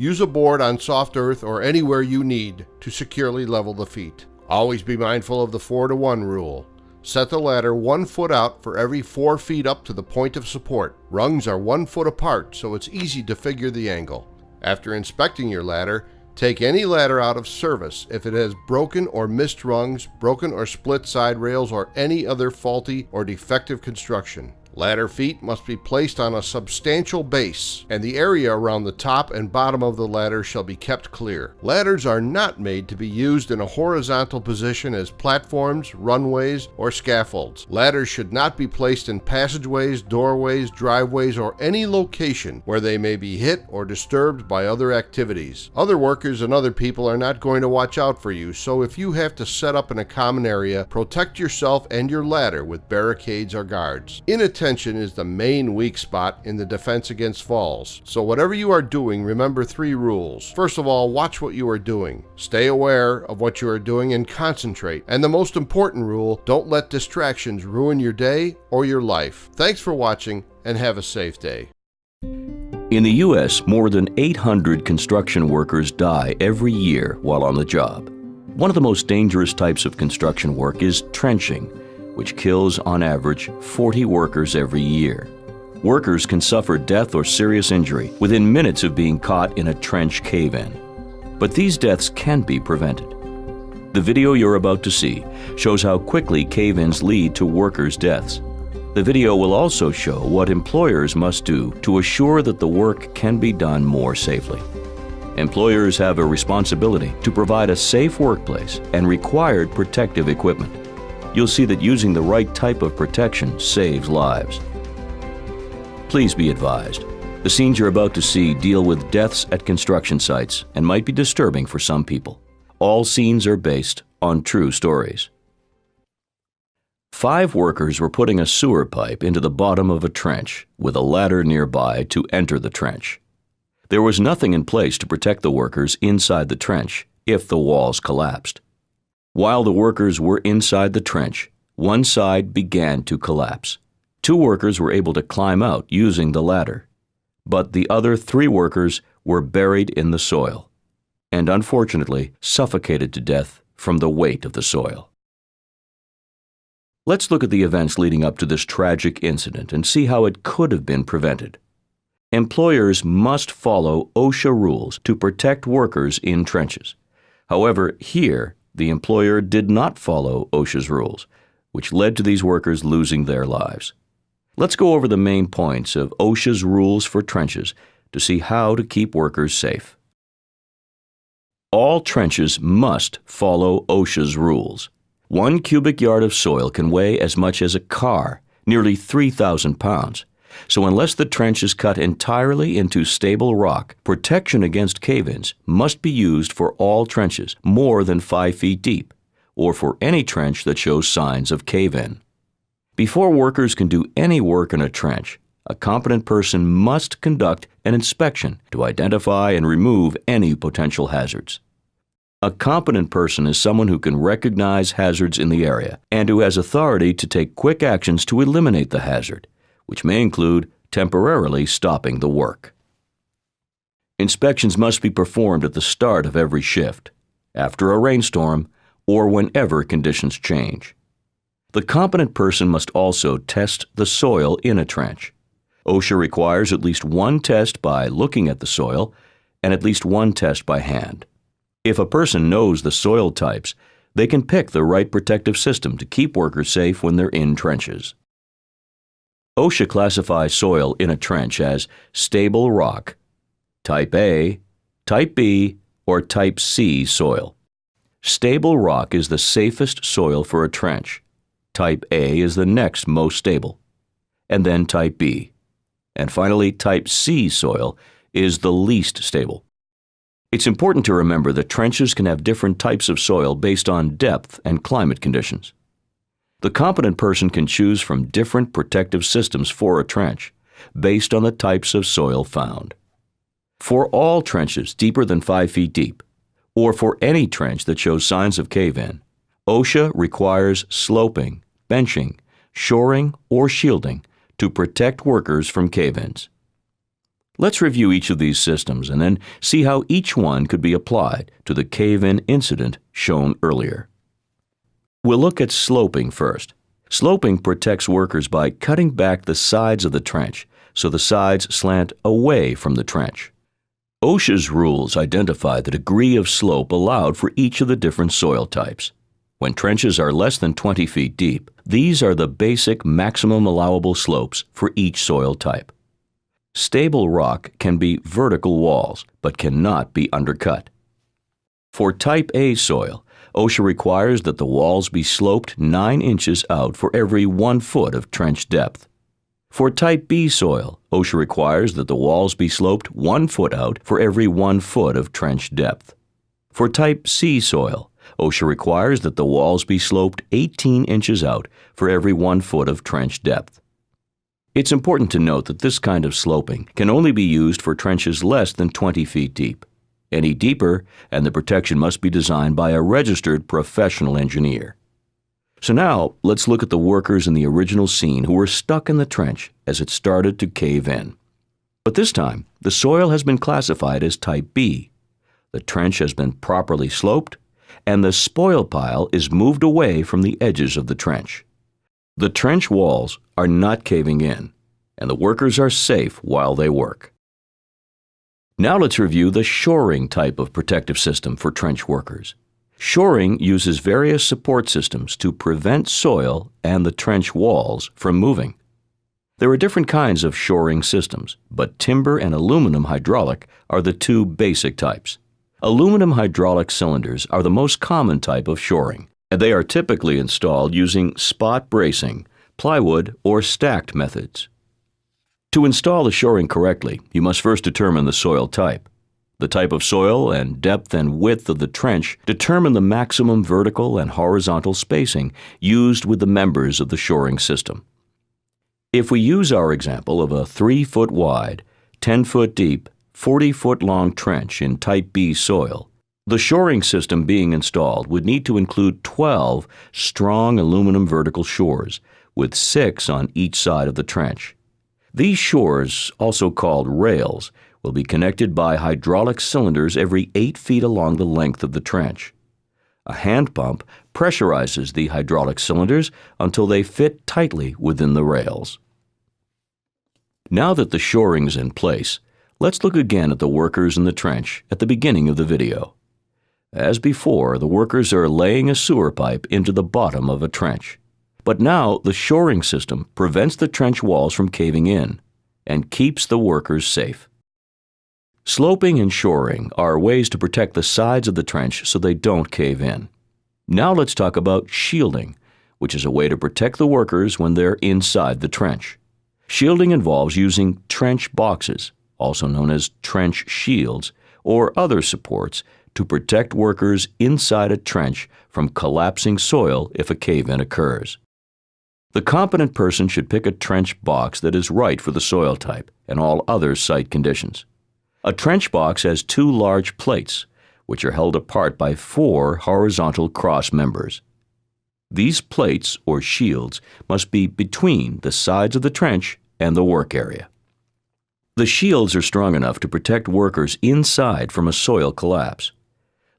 Use a board on soft earth or anywhere you need to securely level the feet. Always be mindful of the 4-to-1 rule. Set the ladder 1 foot out for every 4 feet up to the point of support. Rungs are 1 foot apart, so it's easy to figure the angle. After inspecting your ladder, take any ladder out of service if it has broken or missed rungs, broken or split side rails, or any other faulty or defective construction. Ladder feet must be placed on a substantial base, and the area around the top and bottom of the ladder shall be kept clear. Ladders are not made to be used in a horizontal position as platforms, runways, or scaffolds. Ladders should not be placed in passageways, doorways, driveways, or any location where they may be hit or disturbed by other activities. Other workers and other people are not going to watch out for you, so if you have to set up in a common area, protect yourself and your ladder with barricades or guards. Inattention is the main weak spot in the defense against falls. So whatever you are doing, remember 3 rules. First of all, watch what you are doing. Stay aware of what you are doing and concentrate. And the most important rule, don't let distractions ruin your day or your life. Thanks for watching and have a safe day. In the U.S., more than 800 construction workers die every year while on the job. One of the most dangerous types of construction work is trenching, which kills on average 40 workers every year. Workers can suffer death or serious injury within minutes of being caught in a trench cave-in. But these deaths can be prevented. The video you're about to see shows how quickly cave-ins lead to workers' deaths. The video will also show what employers must do to assure that the work can be done more safely. Employers have a responsibility to provide a safe workplace and required protective equipment. You'll see that using the right type of protection saves lives. Please be advised, the scenes you're about to see deal with deaths at construction sites and might be disturbing for some people. All scenes are based on true stories. 5 workers were putting a sewer pipe into the bottom of a trench with a ladder nearby to enter the trench. There was nothing in place to protect the workers inside the trench if the walls collapsed. While the workers were inside the trench, one side began to collapse. 2 workers were able to climb out using the ladder, but the other 3 workers were buried in the soil and unfortunately suffocated to death from the weight of the soil. Let's look at the events leading up to this tragic incident and see how it could have been prevented. Employers must follow OSHA rules to protect workers in trenches. However, here, the employer did not follow OSHA's rules, which led to these workers losing their lives. Let's go over the main points of OSHA's rules for trenches to see how to keep workers safe. All trenches must follow OSHA's rules. 1 cubic yard of soil can weigh as much as a car, nearly 3,000 pounds. So unless the trench is cut entirely into stable rock, protection against cave-ins must be used for all trenches more than 5 feet deep, or for any trench that shows signs of cave-in. Before workers can do any work in a trench, a competent person must conduct an inspection to identify and remove any potential hazards. A competent person is someone who can recognize hazards in the area and who has authority to take quick actions to eliminate the hazard, which may include temporarily stopping the work. Inspections must be performed at the start of every shift, after a rainstorm, or whenever conditions change. The competent person must also test the soil in a trench. OSHA requires at least 1 test by looking at the soil and at least 1 test by hand. If a person knows the soil types, they can pick the right protective system to keep workers safe when they're in trenches. OSHA classifies soil in a trench as stable rock, Type A, Type B, or Type C soil. Stable rock is the safest soil for a trench. Type A is the next most stable, and then Type B. And finally, Type C soil is the least stable. It's important to remember that trenches can have different types of soil based on depth and climate conditions. The competent person can choose from different protective systems for a trench, based on the types of soil found. For all trenches deeper than 5 feet deep, or for any trench that shows signs of cave-in, OSHA requires sloping, benching, shoring, or shielding to protect workers from cave-ins. Let's review each of these systems and then see how each one could be applied to the cave-in incident shown earlier. We'll look at sloping first. Sloping protects workers by cutting back the sides of the trench so the sides slant away from the trench. OSHA's rules identify the degree of slope allowed for each of the different soil types. When trenches are less than 20 feet deep, these are the basic maximum allowable slopes for each soil type. Stable rock can be vertical walls, but cannot be undercut. For Type A soil, OSHA requires that the walls be sloped 9 inches out for every 1 foot of trench depth. For Type B soil, OSHA requires that the walls be sloped 1 foot out for every 1 foot of trench depth. For Type C soil, OSHA requires that the walls be sloped 18 inches out for every 1 foot of trench depth. It's important to note that this kind of sloping can only be used for trenches less than 20 feet deep. Any deeper, and the protection must be designed by a registered professional engineer. So now, let's look at the workers in the original scene who were stuck in the trench as it started to cave in. But this time, the soil has been classified as Type B. The trench has been properly sloped, and the spoil pile is moved away from the edges of the trench. The trench walls are not caving in. and the workers are safe while they work. Now let's review the shoring type of protective system for trench workers. Shoring uses various support systems to prevent soil and the trench walls from moving. There are different kinds of shoring systems, but timber and aluminum hydraulic are the two basic types. Aluminum hydraulic cylinders are the most common type of shoring, and they are typically installed using spot bracing, plywood, or stacked methods. To install the shoring correctly, you must first determine the soil type. The type of soil and depth and width of the trench determine the maximum vertical and horizontal spacing used with the members of the shoring system. If we use our example of a 3-foot wide, 10-foot deep, 40-foot long trench in Type B soil, the shoring system being installed would need to include 12 strong aluminum vertical shores, with 6 on each side of the trench. These shores, also called rails, will be connected by hydraulic cylinders every 8 feet along the length of the trench. A hand pump pressurizes the hydraulic cylinders until they fit tightly within the rails. Now that the shoring's in place, let's look again at the workers in the trench at the beginning of the video. As before, the workers are laying a sewer pipe into the bottom of a trench. But now the shoring system prevents the trench walls from caving in and keeps the workers safe. Sloping and shoring are ways to protect the sides of the trench so they don't cave in. Now let's talk about shielding, which is a way to protect the workers when they're inside the trench. Shielding involves using trench boxes, also known as trench shields, or other supports to protect workers inside a trench from collapsing soil if a cave-in occurs. The competent person should pick a trench box that is right for the soil type and all other site conditions. A trench box has 2 large plates, which are held apart by 4 horizontal cross members. These plates, or shields, must be between the sides of the trench and the work area. The shields are strong enough to protect workers inside from a soil collapse.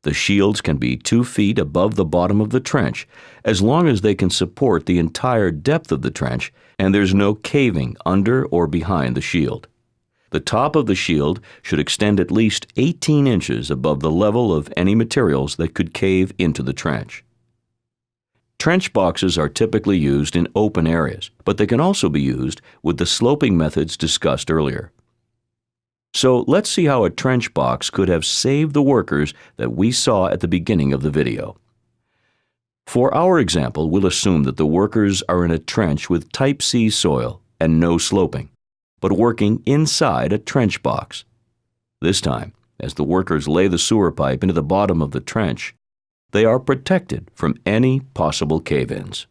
The shields can be 2 feet above the bottom of the trench as long as they can support the entire depth of the trench and there's no caving under or behind the shield. The top of the shield should extend at least 18 inches above the level of any materials that could cave into the trench. Trench boxes are typically used in open areas, but they can also be used with the sloping methods discussed earlier. So let's see how a trench box could have saved the workers that we saw at the beginning of the video. For our example, we'll assume that the workers are in a trench with Type C soil and no sloping, but working inside a trench box. This time, as the workers lay the sewer pipe into the bottom of the trench, they are protected from any possible cave-ins.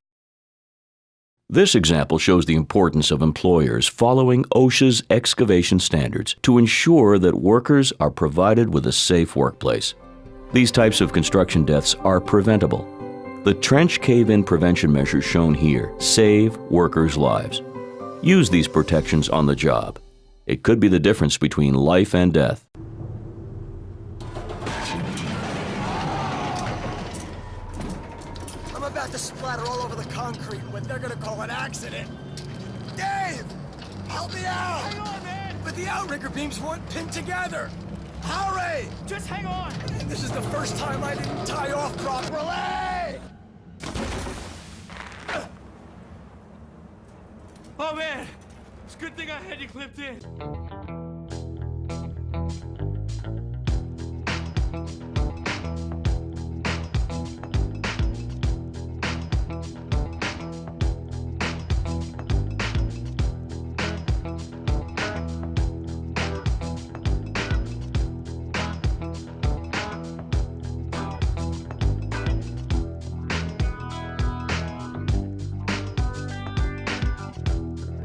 This example shows the importance of employers following OSHA's excavation standards to ensure that workers are provided with a safe workplace. These types of construction deaths are preventable. The trench cave-in prevention measures shown here save workers' lives. Use these protections on the job. It could be the difference between life and death. I'm about to splatter all over the concrete in what they're gonna call an accident. Dave! Help me out! Hang on, man! But the outrigger beams weren't pinned together! Hurry! Just hang on! And this is the first time I didn't tie off properly! Oh man! It's a good thing I had you clipped in.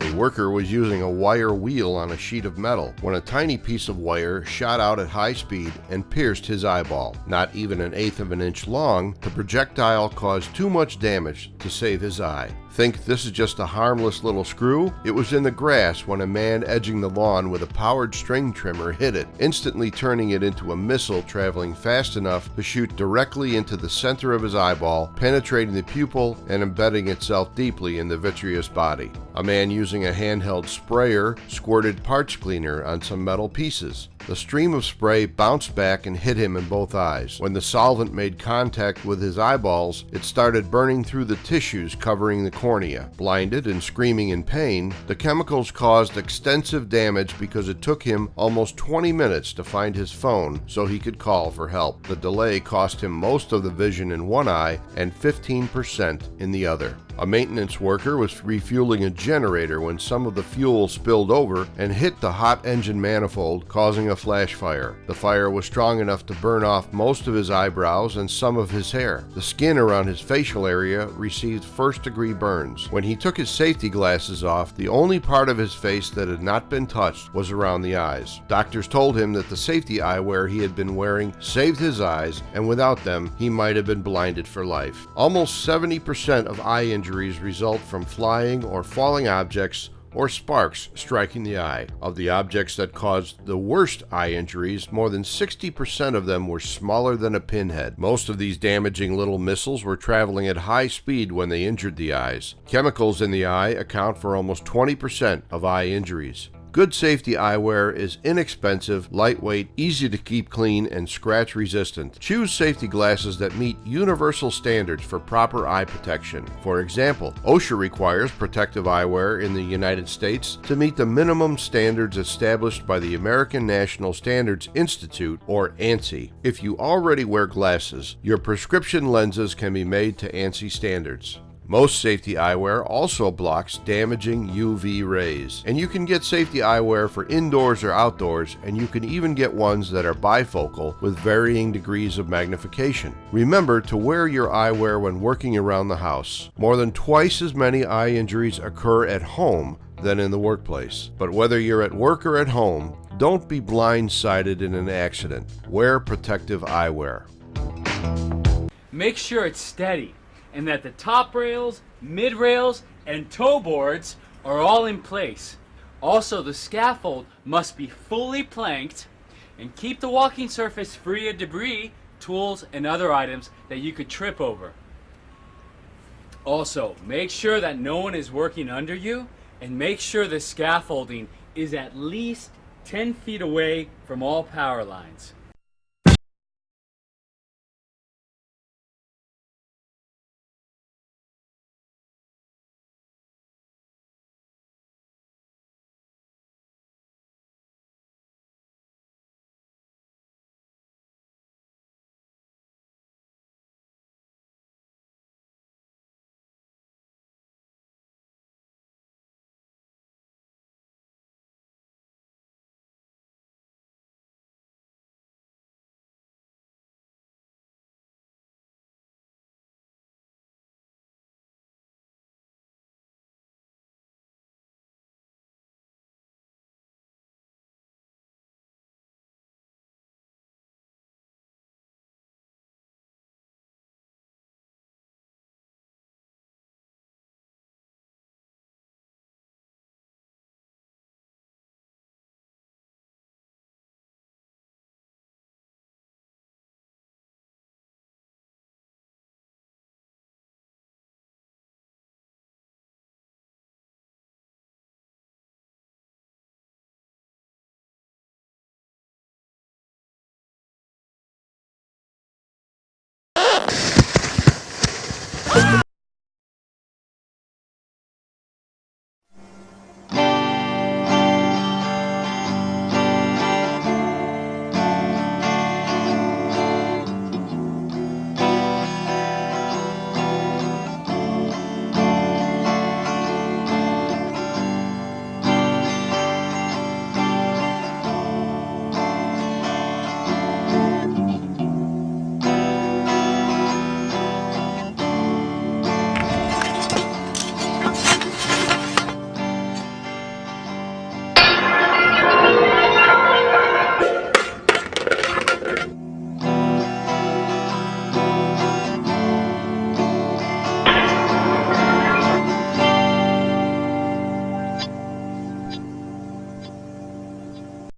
A worker was using a wire wheel on a sheet of metal when a tiny piece of wire shot out at high speed and pierced his eyeball. Not even 1/8 of an inch long, the projectile caused too much damage to save his eye. Think this is just a harmless little screw? It was in the grass when a man edging the lawn with a powered string trimmer hit it, instantly turning it into a missile traveling fast enough to shoot directly into the center of his eyeball, penetrating the pupil and embedding itself deeply in the vitreous body. A man using a handheld sprayer squirted parts cleaner on some metal pieces. The stream of spray bounced back and hit him in both eyes. When the solvent made contact with his eyeballs, it started burning through the tissues covering the cornea. Blinded and screaming in pain, the chemicals caused extensive damage because it took him almost 20 minutes to find his phone so he could call for help. The delay cost him most of the vision in one eye and 15% in the other. A maintenance worker was refueling a generator when some of the fuel spilled over and hit the hot engine manifold, causing a flash fire. The fire was strong enough to burn off most of his eyebrows and some of his hair. The skin around his facial area received first-degree burns. When he took his safety glasses off, the only part of his face that had not been touched was around the eyes. Doctors told him that the safety eyewear he had been wearing saved his eyes, and without them, he might have been blinded for life. Almost 70% of eye injuries result from flying or falling objects or sparks striking the eye. Of the objects that caused the worst eye injuries, more than 60% of them were smaller than a pinhead. Most of these damaging little missiles were traveling at high speed when they injured the eyes. Chemicals in the eye account for almost 20% of eye injuries. Good safety eyewear is inexpensive, lightweight, easy to keep clean, and scratch resistant. Choose safety glasses that meet universal standards for proper eye protection. For example, OSHA requires protective eyewear in the United States to meet the minimum standards established by the American National Standards Institute, or ANSI. If you already wear glasses, your prescription lenses can be made to ANSI standards. Most safety eyewear also blocks damaging UV rays, and you can get safety eyewear for indoors or outdoors, and you can even get ones that are bifocal with varying degrees of magnification. Remember to wear your eyewear when working around the house. More than twice as many eye injuries occur at home than in the workplace. But whether you're at work or at home, don't be blindsided in an accident. Wear protective eyewear. Make sure it's steady, and that the top rails, mid rails, and toe boards are all in place. Also, the scaffold must be fully planked, and keep the walking surface free of debris, tools, and other items that you could trip over. Also, make sure that no one is working under you, and make sure the scaffolding is at least 10 feet away from all power lines.